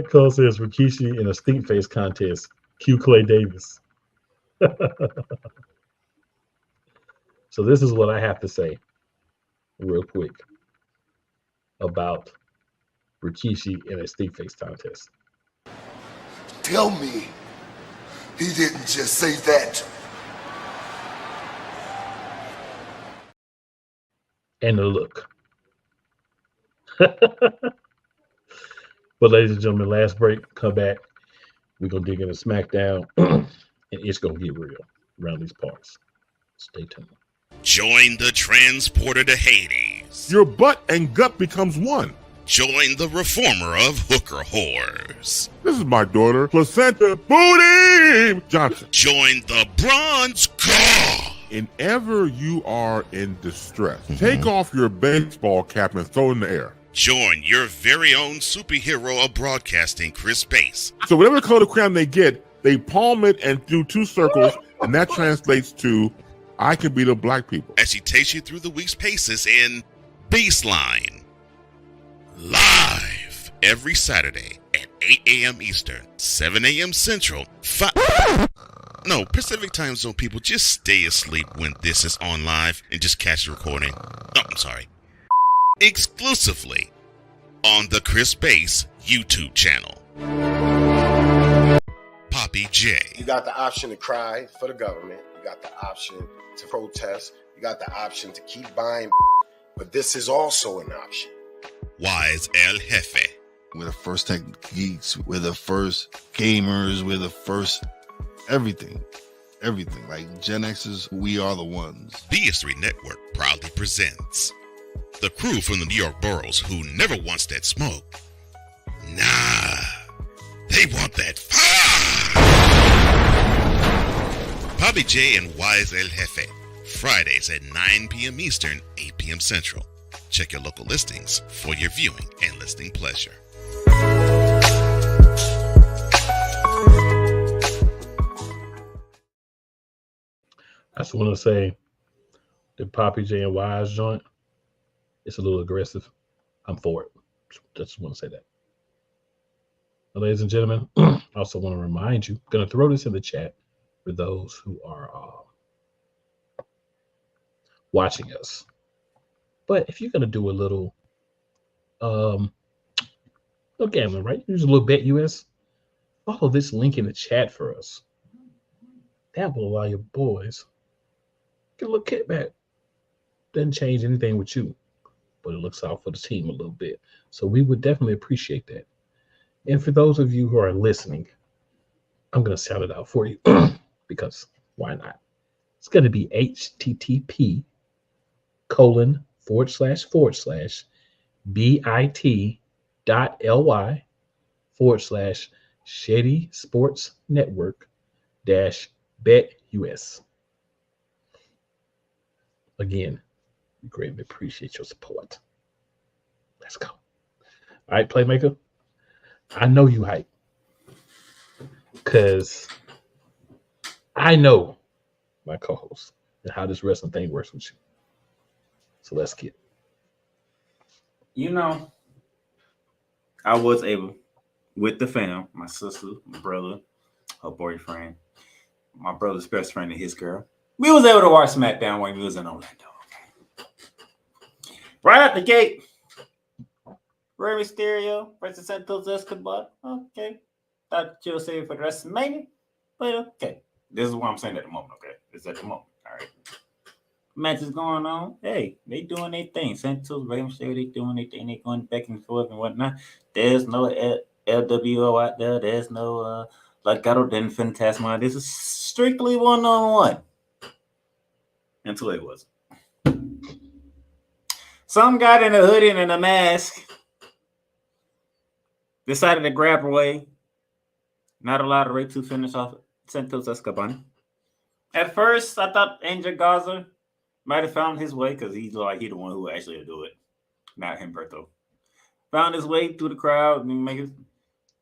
Cole says Rikishi in a stink face contest. Cue Clay Davis. So this is what I have to say real quick about Rikishi in a stink face contest. Tell me he didn't just say that. And the look. But ladies and gentlemen, last break, come back. We're going to dig into Smackdown, and it's going to get real around these parts. Stay tuned. Join the transporter to Hades. Your butt and gut becomes one. Join the reformer of hooker whores. This is my daughter, Placenta Booty Johnson. Join the bronze car. Whenever you are in distress, take off your baseball cap and throw it in the air. Join your very own superhero of broadcasting, Chris Bass. So whatever color crown they get, they palm it and do 2 circles, and that translates to, I can beat up black people. As he takes you through the week's paces in Baseline. Live every Saturday at 8 a.m. Eastern, 7 a.m. Central, Pacific time zone people, just stay asleep when this is on live and just catch the recording. Oh, I'm sorry. Exclusively on the Chris Bass YouTube channel. Poppy J. You got the option to cry for the government. You got the option to protest. You got the option to keep buying. But this is also an option. Wise El Jefe. We're the first tech geeks. We're the first gamers. We're the first everything. Everything. Like Gen X's, we are the ones. BS3 Network proudly presents the crew from the New York boroughs who never wants that smoke. Nah, they want that fire. Poppy J and Wise El Jefe. Fridays at 9 p.m. Eastern, 8 p.m. Central. Check your local listings for your viewing and listening pleasure. I just want to say the Poppy J and Wise joint, it's a little aggressive. I'm for it. Just want to say that. Ladies and gentlemen, I also want to remind you, I'm going to throw this in the chat for those who are watching us. But if you're going to do a little gambling, right? Use a little Bet US. Follow this link in the chat for us. That will allow your boys get a little kickback. Doesn't change anything with you, but it looks out for the team a little bit. So we would definitely appreciate that. And for those of you who are listening, I'm going to shout it out for you because why not? It's going to be http://bit.ly/Shady Sports Network Bet US. Again, we greatly appreciate your support. Let's go. All right, Playmaker. I know you hype because I know my co-host and how this wrestling thing works with you. So let's get it. You know, I was able, with the fam, my sister, my brother, her boyfriend, my brother's best friend and his girl, we was able to watch SmackDown when we was in Orlando. Right out the gate, Rey Mysterio versus Santos Escobar. Okay. Thought you were saving for the Wrestlemania. But okay. This is what I'm saying at the moment, okay? It's at the moment. All right. Match is going on. Hey, they doing their thing. Santos, Rey Mysterio, they doing their thing. They going back and forth and whatnot. There's no LWO out there. There's no Legado del Fantasma. This is strictly one-on-one. Until it wasn't. Some guy in a hoodie and a mask decided to grab away. Not allow the Rey to finish off Santos Escobar. At first, I thought Angel Garza might have found his way because he's like he the one who actually will do it, not Humberto. Found his way through the crowd and make it.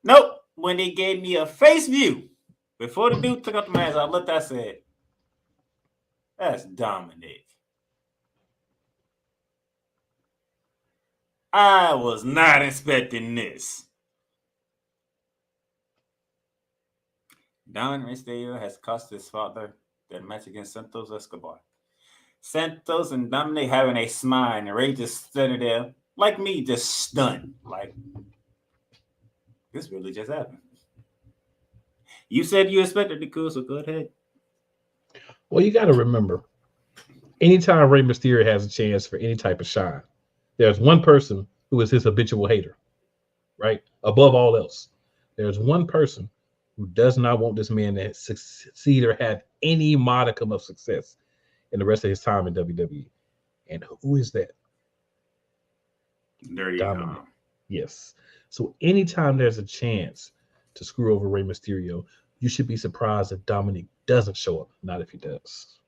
Nope. When they gave me a face view before the dude took out the mask, I looked. I said, "That's Dominic." I was not expecting this. Dominic Mysterio has cost his father that match against Santos Escobar. Santos and Dominic having a smile, and Rey just standing there like me, just stunned. Like, this really just happened. You said you expected it, cool, so go ahead. Well, you got to remember, anytime Rey Mysterio has a chance for any type of shine, there's one person who is his habitual hater, right? Above all else, there's one person who does not want this man to succeed or have any modicum of success in the rest of his time in WWE. And who is that? Dirty Dominic. Yes. So anytime there's a chance to screw over Rey Mysterio, you should be surprised if Dominic doesn't show up. Not if he does.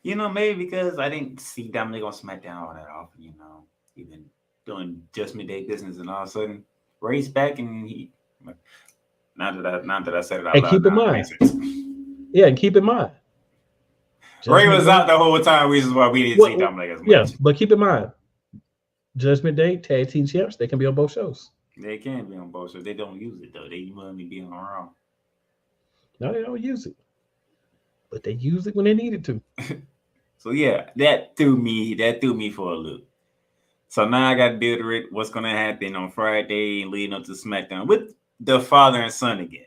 You know, maybe because I didn't see Dominic on SmackDown all that often, you know. He's been doing just midday business, and all of a sudden, Ray's back, and he. Not that I said it out loud. Keep in mind. Yeah, and keep in mind. Ray was out the whole time, which is why we didn't see Dominic as much. Yeah, but keep in mind, Judgment Day, tag team champs, they can be on both shows. They can be on both shows. They don't use it, though. They only be on Raw. No, they don't use it. But they use it when they needed to. So, yeah, that threw me for a loop. So now I got to deal with what's going to happen on Friday and leading up to SmackDown with the father and son again.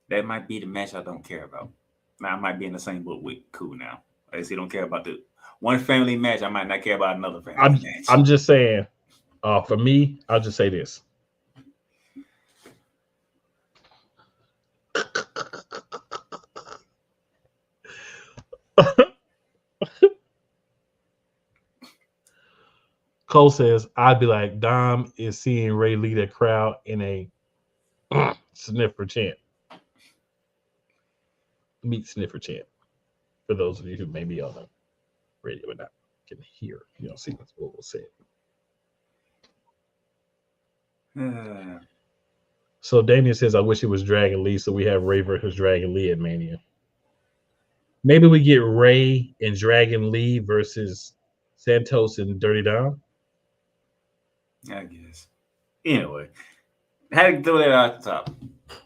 That might be the match I don't care about. Now I might be in the same boat with Cool now. I just don't care about the one family match. I might not care about another family match. I'm just saying, for me, I'll just say this. Cole says, I'd be like, Dom is seeing Ray lead a crowd in a sniffer chant. Meet sniffer chant. For those of you who may be on the radio and not can hear, see what we'll say. So Damien says, I wish it was Dragon Lee, so we have Ray versus Dragon Lee at Mania. Maybe we get Ray and Dragon Lee versus Santos and Dirty Dom. I guess. Anyway, I had to throw that out the top.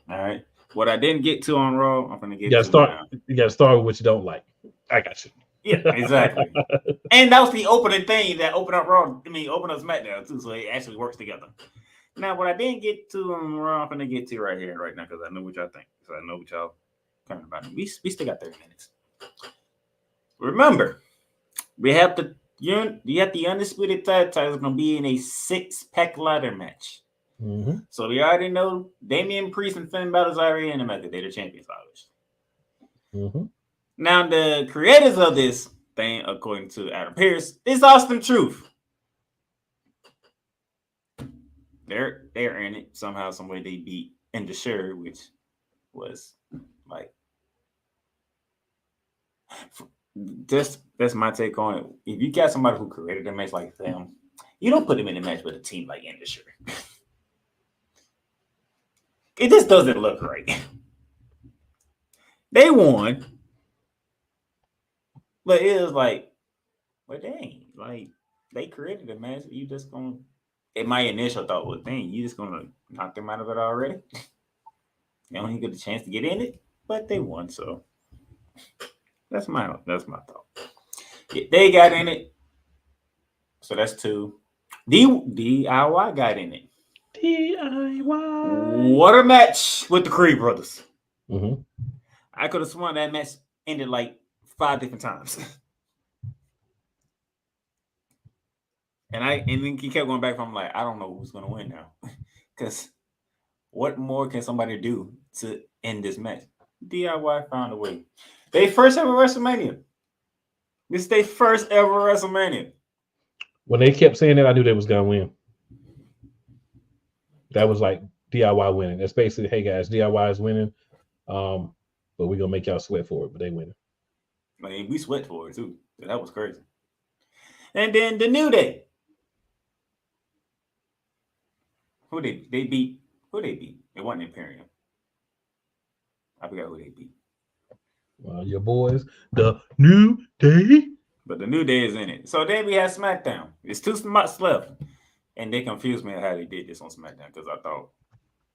All right. What I didn't get to on Raw, I'm gonna get to now. You gotta start with what you don't like. I got you. Yeah, exactly. And that was the opening thing that opened up Raw. Opened up SmackDown too, so it actually works together. Now, what I didn't get to on Raw, I'm gonna get to right here, right now, because I know what y'all think. So I know what y'all talking about. We still got 30 minutes. Remember, we have the undisputed tag titles gonna be in a 6-pack ladder match. Mm-hmm. So we already know Damian Priest and Finn Balor's already in the match. They're the champions, obviously. Mm-hmm. Now, the creators of this thing, according to Adam Pearce, is Austin Truth. They're in it somehow, some way. They beat Indusher, which was like, that's my take on it. If you got somebody who created a match like them, you don't put them in a match with a team like Indusher. It just doesn't look right. They won. But it was like, well, dang, like they created a match. You just gonna? And my initial thought was, dang, you just gonna knock them out of it already? They don't even get a chance to get in it, but they won. So that's my thought. Yeah, they got in it, so that's 2. DIY got in it. DIY. What a match with the Creed brothers. Mm-hmm. I could have sworn that match ended like 5 different times. And then he kept going back from like, I don't know who's gonna win now. Because what more can somebody do to end this match? DIY found a way. They first ever WrestleMania. This is their first ever WrestleMania. When they kept saying that, I knew they was gonna win. That was like DIY winning. That's basically, hey guys, DIY is winning. But we're gonna make y'all sweat for it, but they winning. I mean, we sweat for it too. That was crazy. And then the New Day. Who they beat? Who they beat? It wasn't Imperium. I forgot who they beat. Well, your boys, the New Day. But the New Day is in it. So then we have SmackDown. It's 2 spots left. And they confused me on how they did this on SmackDown because I thought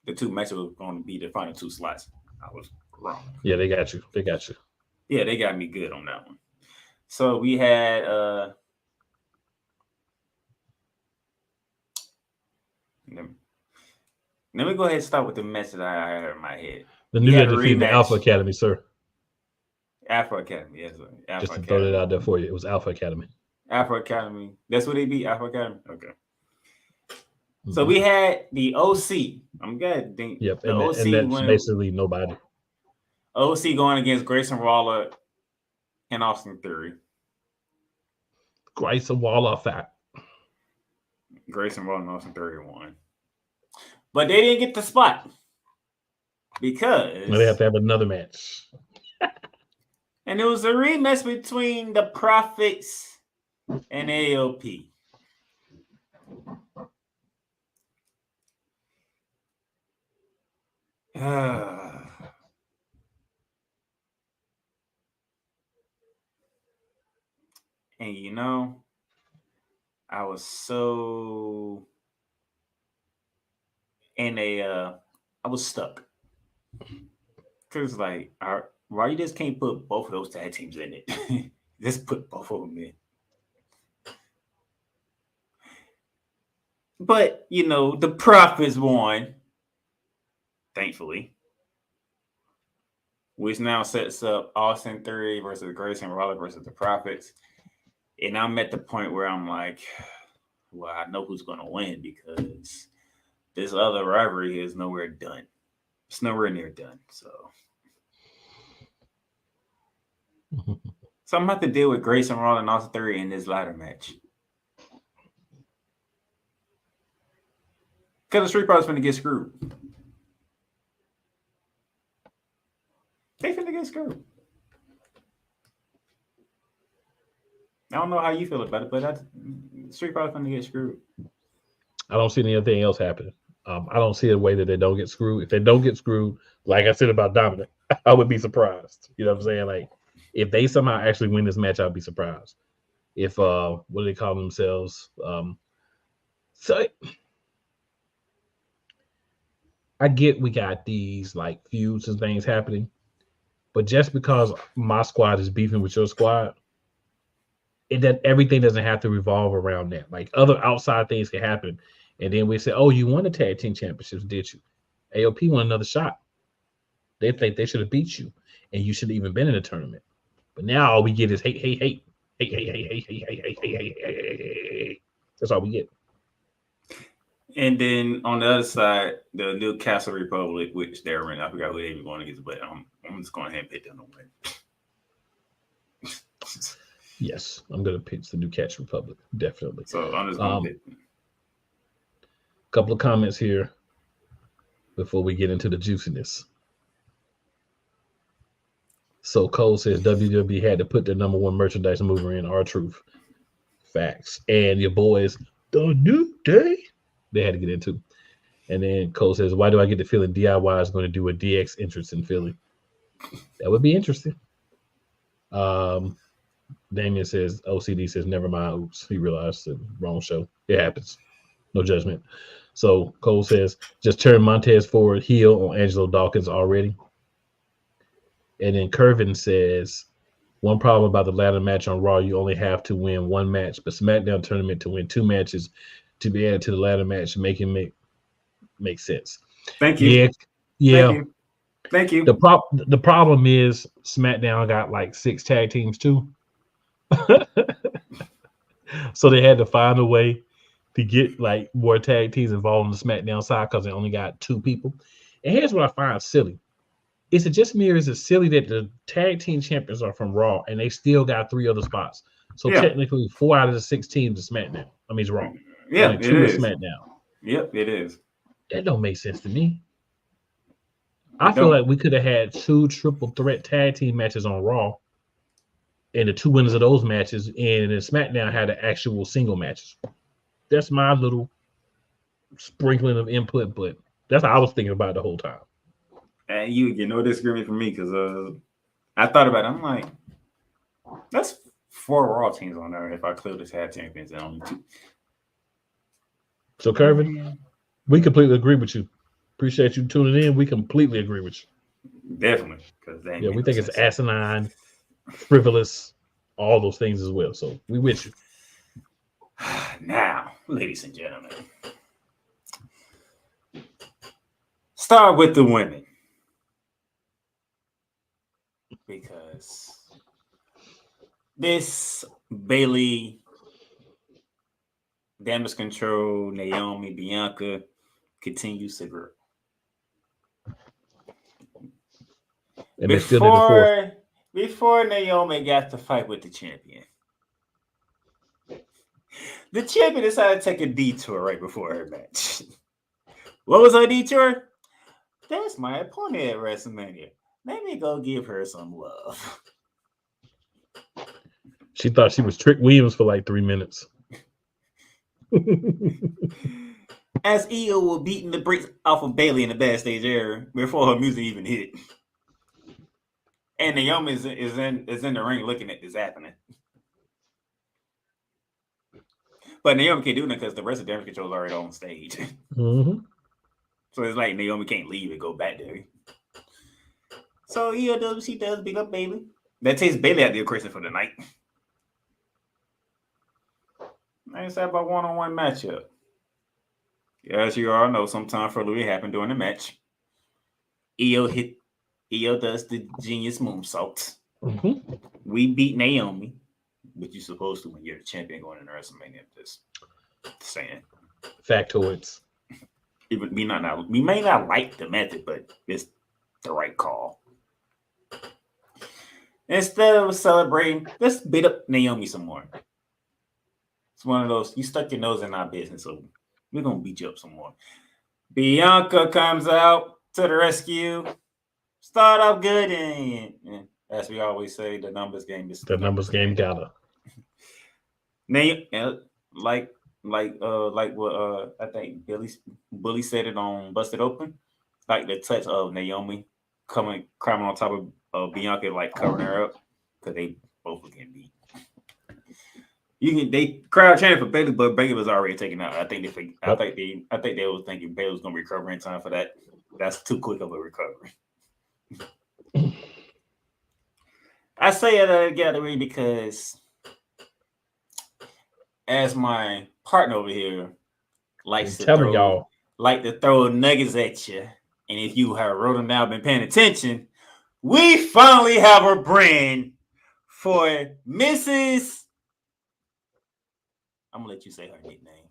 the 2 matches were going to be the final 2 slots. I was wrong. Yeah, they got you. Yeah, they got me good on that one. So we had let me go ahead and start with the match that I had in my head. The New Day defeated the Alpha Academy, sir. Alpha Academy, yes. Alpha Just to Academy. throw it out there for you. It was Alpha Academy. Alpha Academy. That's what they beat, Alpha Academy? Okay. Mm-hmm. So we had the OC. I'm good. Yep, and that's basically nobody. OC going against Grayson Waller and Austin Theory. Grayson Waller fact. Grayson Waller and Austin Theory won. But they didn't get the spot because they have to have another match. And it was a rematch between the Profits and AOP. And you know, I was so I was stuck. Cause like, why you just can't put both of those tag teams in it? Just put both of them in. But you know, the Profits won, thankfully, which now sets up Austin Theory versus Grayson Waller versus the Profits. And I'm at the point where I'm like, well, I know who's going to win because this other rivalry is nowhere done. It's nowhere near done. So I'm going to have to deal with Grayson Waller and Austin Theory in this ladder match. Because the Street Profits finna get screwed. They finna get screwed. I don't know how you feel about it, but Street Profits finna get screwed. I don't see anything else happening. I don't see a way that they don't get screwed. If they don't get screwed, like I said about Dominic, I would be surprised. You know what I'm saying? Like, if they somehow actually win this match, I'd be surprised. If what do they call themselves? So I get we got these like feuds and things happening, but just because my squad is beefing with your squad, everything doesn't have to revolve around that. Like other outside things can happen, and then we say, "Oh, you won the tag team championships, did you?" AOP won another shot. They think they should have beat you, and you should have even been in the tournament. But now all we get is hate. That's all we get. And then on the other side, the Newcastle Republic, which they're in, I forgot who they were going against, but I'm just going ahead and pick them to win. Yes, I'm going to pitch the Newcastle Republic, definitely. So I'm just going to pick them. Couple of comments here before we get into the juiciness. So Cole says WWE had to put their number one merchandise mover in R-Truth. Facts. And your boys, the New Day, they had to get into. And then Cole says, why do I get the feeling DIY is going to do a DX entrance in Philly? That would be interesting. Damien says, OCD says, never mind. Oops, he realized the wrong show. It happens. No judgment. So Cole says, just turn Montez Ford heel on Angelo Dawkins already. And then Curvin says, one problem about the ladder match on Raw, you only have to win one match, but Smackdown tournament to win two matches to be added to the ladder match, make sense. Thank you. Yeah. Thank you. The problem is SmackDown got like 6 tag teams too. So they had to find a way to get like more tag teams involved on the SmackDown side because they only got 2 people. And here's what I find silly. Is it just me or is it silly that the tag team champions are from Raw and they still got 3 other spots? So technically 4 out of the 6 teams is SmackDown. I mean, it's Raw. Yeah, only 2 is SmackDown. Yep, it is. That don't make sense to me. I feel like we could have had 2 triple threat tag team matches on Raw and the 2 winners of those matches, and then SmackDown had the actual single matches. That's my little sprinkling of input, but that's how I was thinking about it the whole time. And you get no disagreement from me because I thought about it. I'm like, that's 4 Raw teams on there if I clear the tag champions and only 2. So, Curvin, we completely agree with you. Appreciate you tuning in. We completely agree with you. Definitely. Yeah, we think it's asinine, frivolous, all those things as well. So we with you. Now, ladies and gentlemen, start with the women. Because this Bayley, Damage Control, Naomi, Bianca continues to grow. And before Naomi got to fight with the champion, the champion decided to take a detour right before her match. What was her detour? That's my opponent at WrestleMania. Let me go give her some love. She thought she was Trick Williams for like 3 minutes. As Io was beating the brakes off of Bayley in the backstage area before her music even hit. And Naomi is in the ring looking at this happening. But Naomi can't do that because the rest of Damage Control is already on stage. Mm-hmm. So it's like Naomi can't leave and go back there. So Io does what she does, beat up Bayley. That takes Bayley out the equation for the night. I ain't said about one-on-one matchup. As you all know, sometimes for Louis happened during the match. Io does the genius moonsault. Mm-hmm. We beat Naomi, which you're supposed to when you're the champion going into WrestleMania. Just saying. Factoids. We may not like the method, but it's the right call. Instead of celebrating, let's beat up Naomi some more. It's one of those, you stuck your nose in our business, so we're going to beat you up some more. Bianca comes out to the rescue. Start off good, and as we always say, the numbers game is the numbers game gotta. Like what I think Bully said it on Busted Open, like the touch of Naomi climbing on top of Bianca, like covering her up because they both were getting beat. They crowd chanted for Bayley, but Bayley was already taken out. I think they was thinking Bayley was gonna recover in time for that. That's too quick of a recovery. I say it gathering because as my partner over here likes to throw nuggets at you, and if you have wrote them down, been paying attention, we finally have a brand for Mrs. I'm gonna let you say her nickname.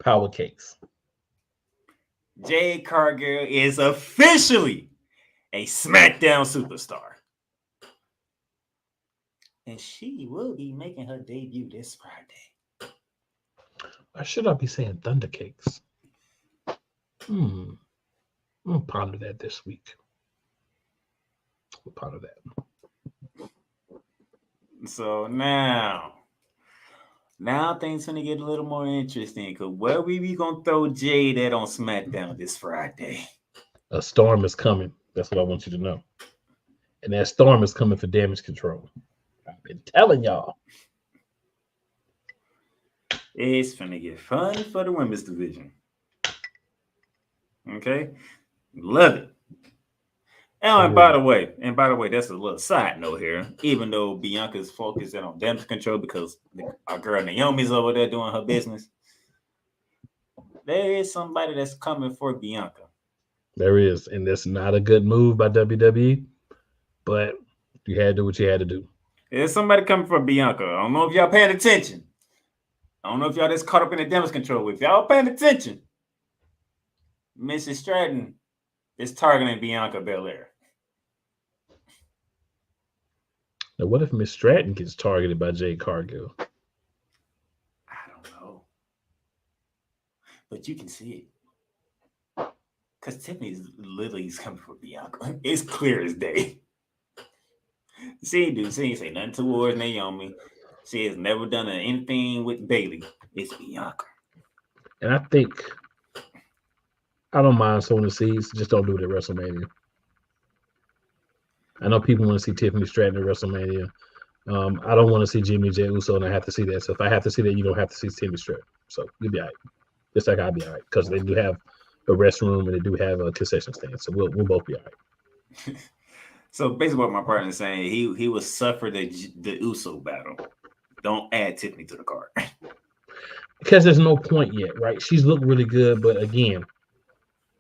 Power Cakes. Jade Cargill is officially a SmackDown superstar. And she will be making her debut this Friday. Or should I be saying Thunder Cakes? I'm gonna ponder that this week. We'll ponder that. So now things gonna get a little more interesting. Cause where we gonna throw Jade at on SmackDown this Friday? A storm is coming. That's what I want you to know. And that storm is coming for Damage Control. I've been telling y'all. It's gonna get fun for the women's division. Okay, love it. And by the way, that's a little side note here. Even though Bianca's focused on damage control because our girl Naomi's over there doing her business, there is somebody that's coming for Bianca. There is, and that's not a good move by WWE, but you had to do what you had to do. There's somebody coming for Bianca. I don't know if y'all paying attention. I don't know if y'all just caught up in the damage control. If y'all paying attention, Mrs. Stratton is targeting Bianca Belair. Now, what if Miss Stratton gets targeted by Jade Cargill? I don't know. But you can see it. Because Tiffany's literally coming for Bianca. It's clear as day. She ain't say nothing towards Naomi. She has never done anything with Bayley. It's Bianca. And I think I don't mind sowing the seeds. Just don't do it at WrestleMania. I know people want to see Tiffany Stratton at WrestleMania. I don't want to see Jimmy J. Uso, and I have to see that. So if I have to see that, you don't have to see Tiffany Stratton. So you'll be all right. Just like I'll be all right because they do have a restroom and they do have a concession stand. So we'll both be all right. So basically, what my partner is saying, he will suffer the Uso battle. Don't add Tiffany to the card. Because there's no point yet, right? She's looked really good, but again,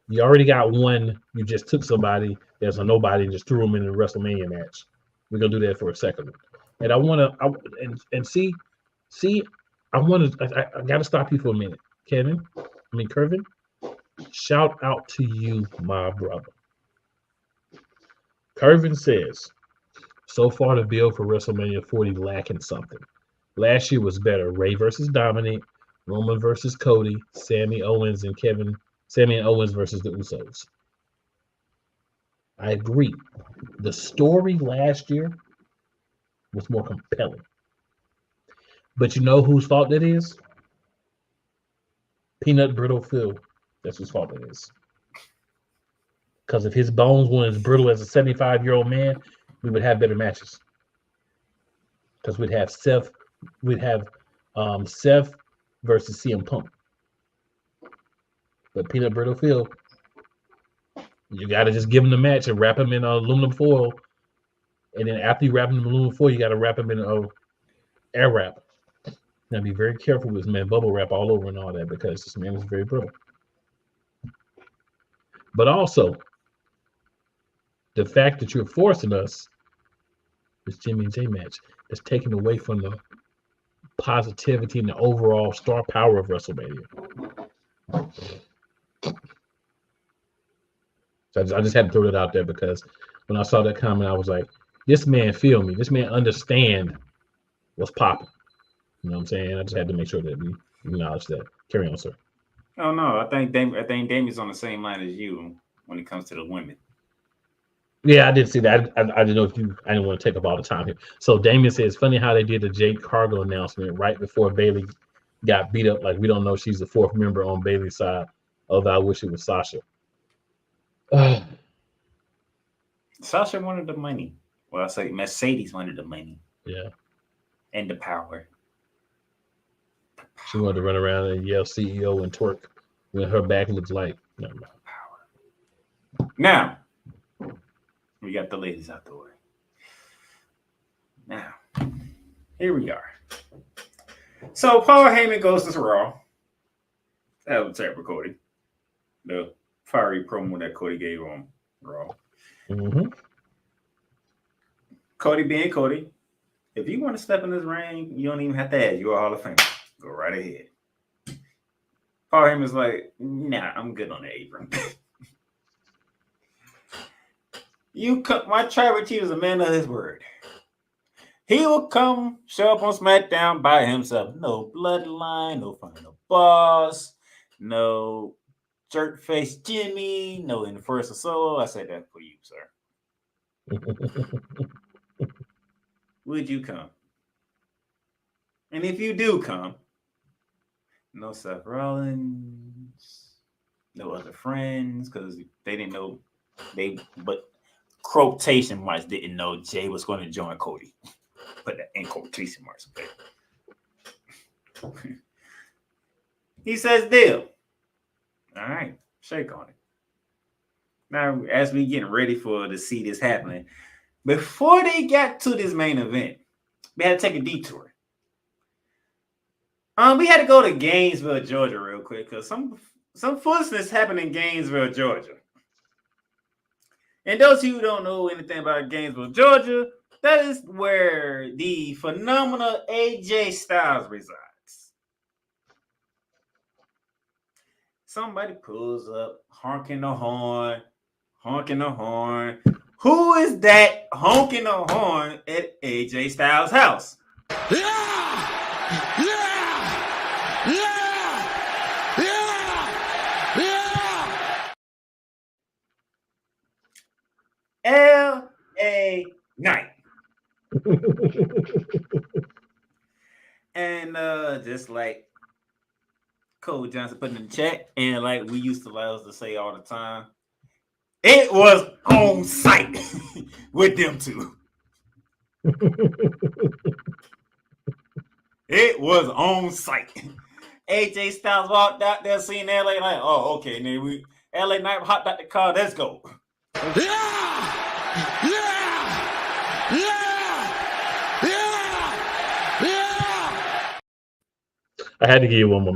you already got one. You just took somebody that's a nobody and just threw them in a WrestleMania match. We're gonna do that for a second. And I gotta stop you for a minute, Kervin. Shout out to you, my brother. Kervin says, so far the bill for WrestleMania 40 lacking something. Last year was better. Ray versus Dominic, Roman versus Cody, Sammy and Owens versus the Usos. I agree. The story last year was more compelling. But you know whose fault that is? Peanut Brittle Phil. That's whose fault it is. Because if his bones weren't as brittle as a 75-year-old man, we would have better matches. Because we'd have Seth versus CM Punk. But Peanut Brittle Phil, you got to just give him the match and wrap him in aluminum foil. And then after you wrap him in aluminum foil, you got to wrap him in air wrap. Now be very careful with this man, bubble wrap all over and all that because this man is very brittle. But also, the fact that you're forcing us this Jimmy and J match is taken away from the positivity and the overall star power of WrestleMania. So I just had to throw it out there because when I saw that comment, I was like, this man feel me. This man understand what's popping. You know what I'm saying? I just had to make sure that we acknowledge that. Carry on, sir. Oh no, I think Damien's on the same line as you when it comes to the women. Yeah, I did see that. I didn't know I didn't want to take up all the time here. So Damien says, funny how they did the Jade Cargill announcement right before Bayley got beat up. Like, we don't know she's the fourth member on Bayley's side. Although I wish it was Sasha. Sasha wanted the money. Well, I say Mercedes wanted the money. Yeah. and the power. She wanted to run around and yell CEO and twerk when her back looks like. Never mind. Now, we got the ladies out the way. Now, here we are. So Paul Heyman goes to Raw. That was terrible, Cody. The fiery promo that Cody gave on Raw. Mm-hmm. Cody being Cody, if you want to step in this ring, you don't even have to ask. You're a Hall of Famer. Go right ahead. Paul Heyman's like, nah, I'm good on the apron. My tribal chief is a man of his word. He will come, show up on SmackDown by himself. No bloodline, no final boss, no jerk face Jimmy, no Enforcer Solo. I said that for you, sir. Would you come? And if you do come, no Seth Rollins, no other friends, because they didn't know but quotation marks didn't know Jay was going to join Cody. Put that in quotation marks. Okay. He says deal. All right, shake on it. Now, as we getting ready to see this happening, before they got to this main event, we had to take a detour. We had to go to Gainesville, Georgia, real quick, because some foolishness happened in Gainesville, Georgia. And those of you who don't know anything about Gainesville, Georgia, that is where the phenomenal AJ Styles resides. Somebody pulls up, honking the horn. Who is that honking the horn at AJ Styles' house? L.A. Knight. And just like Cole Johnson put in the chat, and like we used to like to say all the time, it was on site with them two. It was on site. AJ Styles walked out there seeing LA Knight. Oh, okay. And then LA Knight hopped out the car. Let's go. I had to give you one more.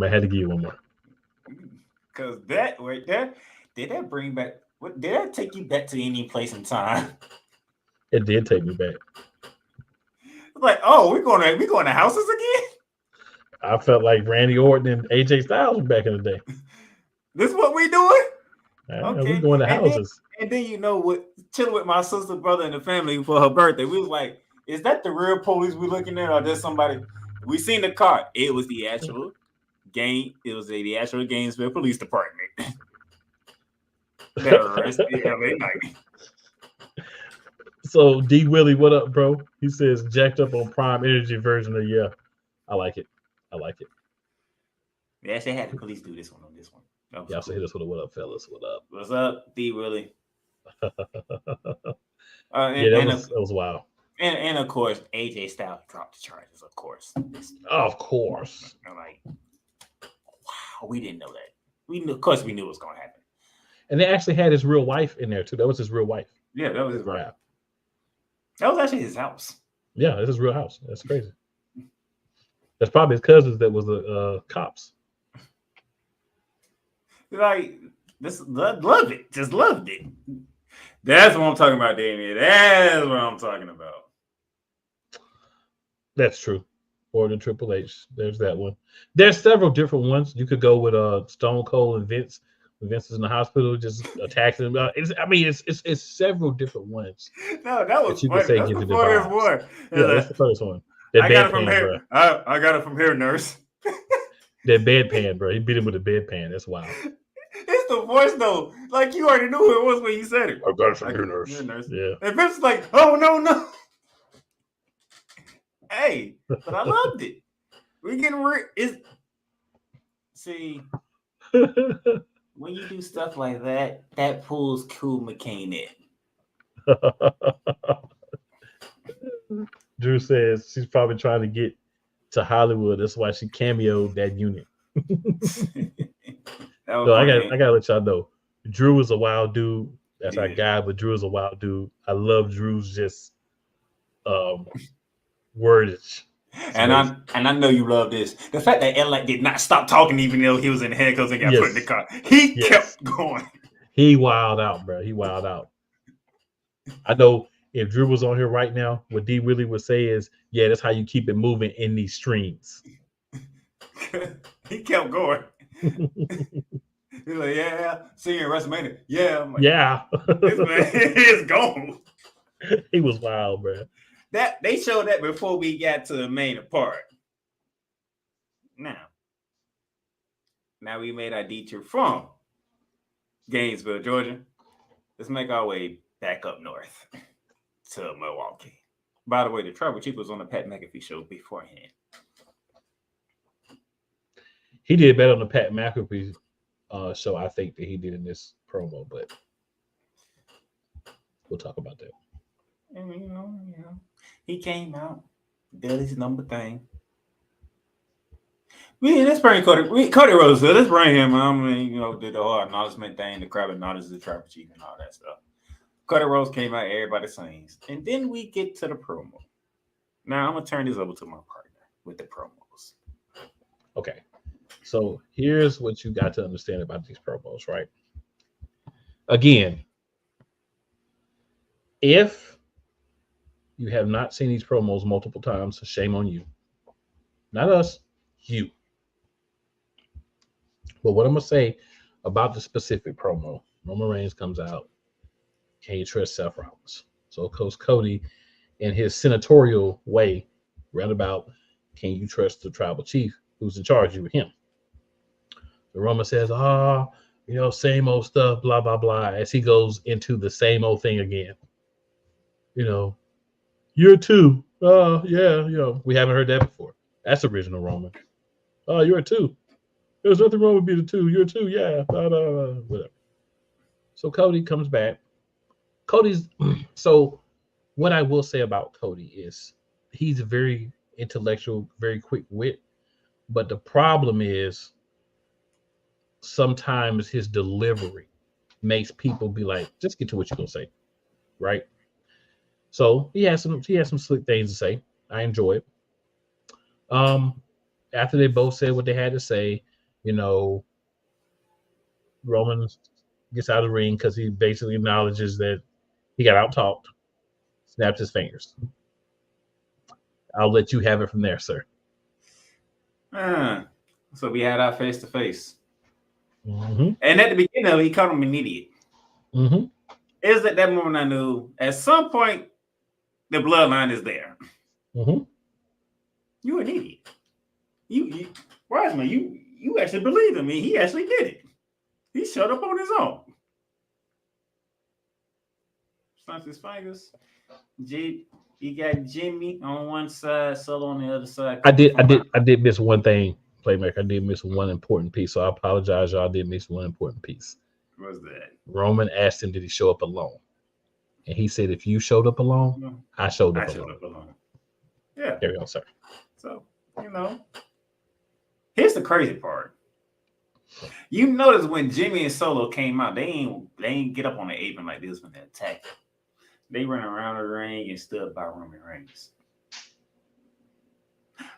Because that right there, did that bring back? What did that take you back to any place in time? It did take me back. Like, oh, we're going to houses again. I felt like Randy Orton and AJ Styles back in the day. This is what we doing? Okay. We going to houses. And then you know what? Chilling with my sister, brother, and the family for her birthday. We was like, is that the real police we looking at, or there's somebody? We seen the car. It was the actual game. It was the actual Gainesville Police Department. That arrested LA Knight. So D Willie, what up, bro? He says jacked up on Prime Energy version of yeah. I like it. They actually had the police do this one on this one. Y'all say hit us with a what up, fellas? What up? What's up, D Willie? That was wild. And of course, AJ Styles dropped the charges. Of course. Of course. I'm like, wow, we didn't know that. We knew, of course, we knew it was going to happen. And they actually had his real wife in there too. That was his real wife. Yeah, that was his wife. That was actually his house. Yeah, it's his real house. That's crazy. That's probably his cousins that was the cops. Like, this loved it. Just loved it. That's what I'm talking about, Damien. That's what I'm talking about. That's true. Orton and Triple H. There's that one. There's several different ones. You could go with Stone Cold and Vince. When Vince is in the hospital, just attacking him. It's several different ones. No, that was you could say that's give the you first one. Yeah, that's the first one. I got it from here. I got it from here, nurse. That bedpan, bro. He beat him with a bedpan. That's wild. It's the voice though. Like you already knew who it was when you said it. I got it from here, nurse. Yeah. And Vince was like, oh no. Hey, but I loved it. We getting see when you do stuff like that, that pulls Cool McCain in. Drew says she's probably trying to get to Hollywood. That's why she cameoed that unit. So I gotta let y'all know. Drew is a wild dude. That's our guy, but Drew is a wild dude. I love Drew's just wordage. And I know you love this. The fact that LA did not stop talking even though he was in the handcuffs and got put in the car. He kept going. He wild out, bro. He wild out. I know if Drew was on here right now, what D really would say is, yeah, that's how you keep it moving in these streams. He kept going. He's like, yeah, see you in WrestleMania. Yeah. I'm like, yeah. This man is gone. He was wild, bro. That they showed that before we got to the main part. Now we made our detour from Gainesville, Georgia. Let's make our way back up north to Milwaukee. By the way, the Tribal Chief was on the Pat McAfee show beforehand. He did better on the Pat McAfee show, I think, that he did in this promo, but we'll talk about that. And, he came out, did his number thing. Let's bring Cody Rhodes. Let's bring him. Did the whole acknowledgement thing, the crowd acknowledges the Tribal Chief and all that stuff. Cody Rhodes came out, everybody sings. And then we get to the promo. Now I'm going to turn this over to my partner with the promos. Okay. So here's what you got to understand about these promos, right? Again, if you have not seen these promos multiple times, shame on you. Not us, you. But what I'm going to say about the specific promo, Roman Reigns comes out. Can you trust Seth Rollins? So Coach Cody, in his senatorial way, roundabout, can you trust the Tribal Chief who's in charge of him? The Roman says, same old stuff, blah, blah, blah, as he goes into the same old thing again. You're two. We haven't heard that before. That's original Roman. You're a two. There's nothing wrong with being a two. You're a two, yeah. Whatever. So Cody comes back. So what I will say about Cody is he's a very intellectual, very quick wit. But the problem is sometimes his delivery makes people be like, just get to what you're gonna say, right? So he has some slick things to say. I enjoy it. After they both said what they had to say, Roman gets out of the ring because he basically acknowledges that he got out-talked, snapped his fingers. I'll let you have it from there, sir. So we had our face-to-face. Mm-hmm. And at the beginning of it, he called him an idiot. Mm-hmm. Is at that moment I knew at some point the bloodline is there. Mm-hmm. You're an idiot. You Wiseman, you actually believed in me. He actually did it. He showed up on his own. Snaps his fingers. You got Jimmy on one side, Solo on the other side. I did miss one thing, Playmaker. I did miss one important piece. So I apologize, y'all. I did miss one important piece. What's that? Roman asked him, did he show up alone? And he said, if you showed up alone, I showed up alone. Yeah. There we go, sir. So, here's the crazy part. You notice when Jimmy and Solo came out, they ain't get up on the apron like this when they attacked. They ran around the ring and stood by Roman Reigns.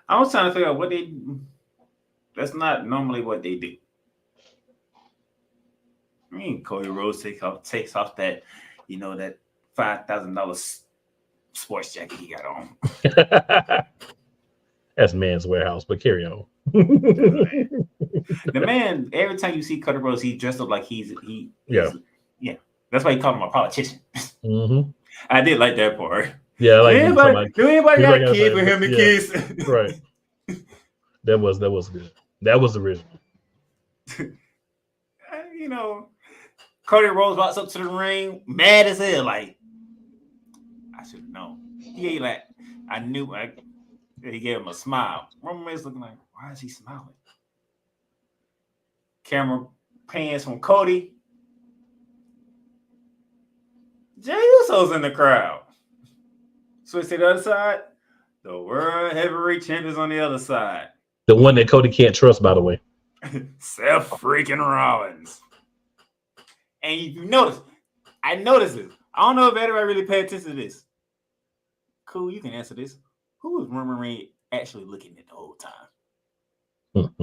I was trying to figure out that's not normally what they do. I mean, Cody Rhodes takes off that, that $5,000 sports jacket he got on. That's Man's Warehouse, but carry on. The man, every time you see Cody Rhodes, he's dressed up like he's That's why he called him a politician. Mm-hmm. I did like that part. Yeah, I like do anybody got a kid for him to kiss? Right. That was good. That was original. Cody Rhodes walks up to the ring, mad as hell, like, I should have known. I knew. He gave him a smile. Roman Reigns looking like, why is he smiling? Camera pans from Cody. Jey Uso's in the crowd. Switch to the other side. The world heavyweight champions on the other side. The one that Cody can't trust, by the way. Seth freaking Rollins. And if you notice, I noticed this. I don't know if anybody really paid attention to this. Cool, you can answer this. Who was Roman Reigns actually looking at the whole time? I'm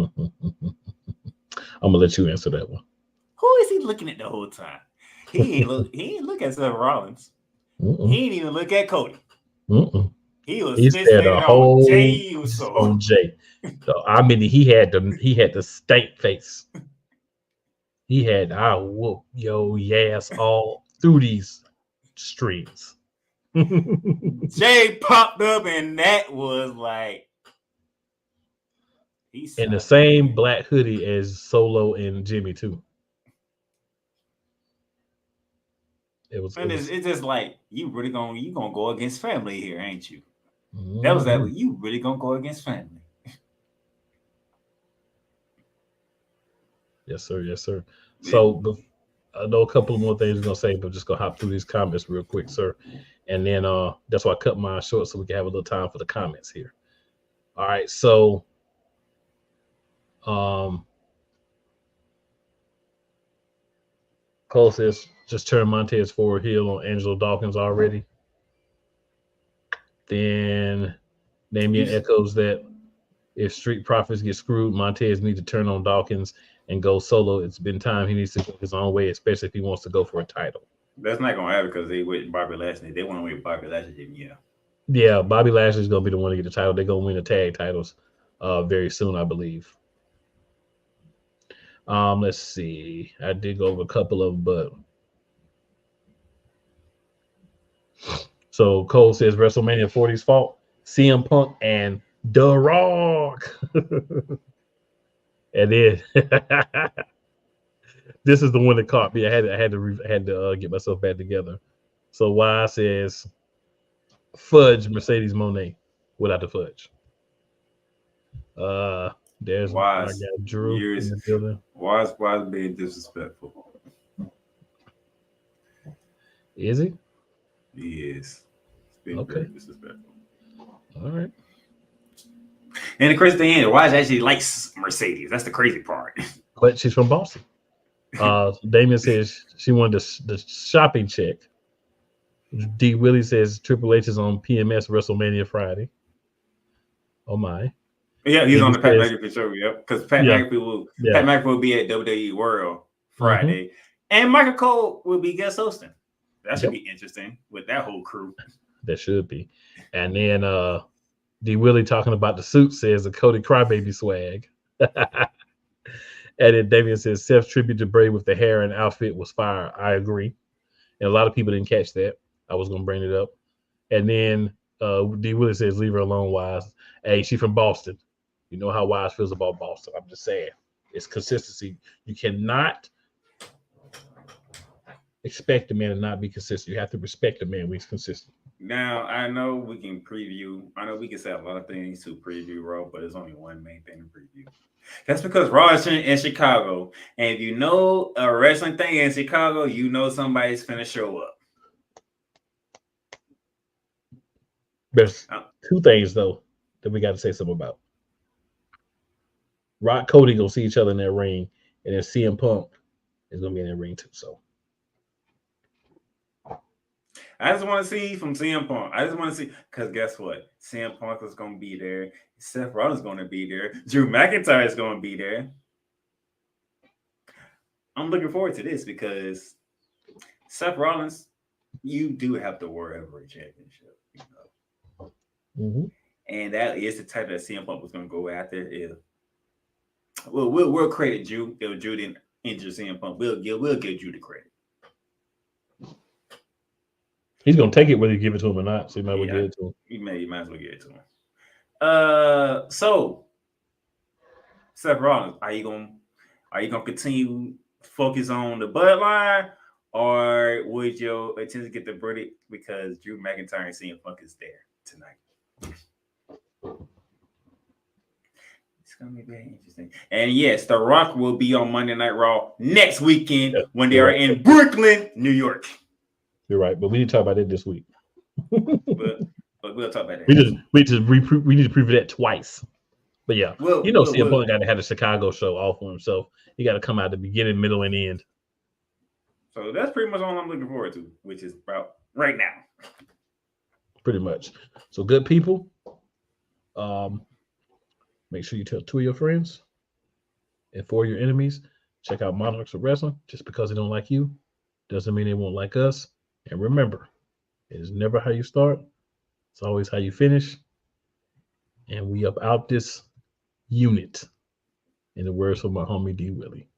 gonna let you answer that one. Who is he looking at the whole time? He ain't look at Seth Rollins. He ain't even look at Cody. He was fixated on Jay. On Jay. So, I mean, he had the stank face. He had I whoop yo ass all through these streets. Jay popped up, and that was like in the same black hoodie as Solo and Jimmy too. It's just like you gonna go against family here, ain't you? That was that. You really gonna go against family? Yes, sir. Yes, sir. So I know a couple of more things we're gonna say, but just gonna hop through these comments real quick, sir. And then that's why I cut mine short so we can have a little time for the comments here. All right, so Cole says just turn Montez forward heel on Angelo Dawkins already. Then Damien echoes that if Street Profits get screwed, Montez needs to turn on Dawkins and go solo. It's been time he needs to go his own way, especially if he wants to go for a title. That's not gonna happen because they with Bobby Lashley. They want to win Bobby Lashley. Yeah, Bobby Lashley's gonna be the one to get the title. They're gonna win the tag titles very soon, I believe. Let's see. I did go over a couple of them, but so Cole says WrestleMania 40's fault. CM Punk and The Rock. And then this is the one that caught me. I had to get myself back together. So Y says fudge Mercedes Moné without the fudge. There's my guy Drew in the building. Why's being disrespectful? Is he? He is. Being very disrespectful. All right. And the crazy thing is, Wise actually likes Mercedes. That's the crazy part. But she's from Boston. Damien says she wanted the shopping check. D. Willie says Triple H is on PMS WrestleMania Friday. Oh my. Yeah, he's on the Pat McAfee show. Yep, because Pat McAfee will be at WWE World Friday, and Michael Cole will be guest hosting. That should be interesting with that whole crew. That should be. And then D. Willie talking about the suit says the Cody Crybaby swag. And then Damien says Seth's tribute to Bray with the hair and outfit was fire. I agree. And a lot of people didn't catch that. I was going to bring it up. And then D. Willie says leave her alone, Wise. Hey, she from Boston. You know how Wise feels about Boston. I'm just saying. It's consistency. You cannot expect a man to not be consistent. You have to respect a man when he's consistent. Now, I know we can preview. I know we can say a lot of things to preview Raw, but there's only one main thing to preview. That's because Raw is in Chicago. And if you know a wrestling thing in Chicago, you know somebody's finna show up. There's two things, though, that we got to say something about. Rock Cody gonna see each other in that ring, and then CM Punk is gonna be in that ring too. So I just want to see from CM Punk. I just want to see, because guess what? CM Punk is going to be there. Seth Rollins is going to be there. Drew McIntyre is going to be there. I'm looking forward to this because Seth Rollins, you do have the World Heavyweight Championship. You know? And that is the title that CM Punk was going to go after. We'll credit Drew. If Drew didn't injure CM Punk, we'll give Drew the credit. He's gonna take it whether you give it to him or not. So you might as well give it to him. You might as well give it to him. So Seth Rollins, are you gonna continue to focus on the bloodline, or would your attempt to get the verdict because Drew McIntyre and CM Punk is there tonight? It's gonna be very interesting. And yes, The Rock will be on Monday Night Raw next weekend when they are in Brooklyn, New York. You're right, but we need to talk about it this week. but but we'll talk about that. We need to preview that twice. But yeah, CM Punk got to have a Chicago show all for himself. He got to come out the beginning, middle, and end. So that's pretty much all I'm looking forward to, which is about right now. Pretty much. So good people. Make sure you tell 2 of your friends and 4 of your enemies. Check out Monarchs of Wrestling. Just because they don't like you doesn't mean they won't like us. And remember, it is never how you start. It's always how you finish. And we up out this unit, in the words of my homie D. Willie.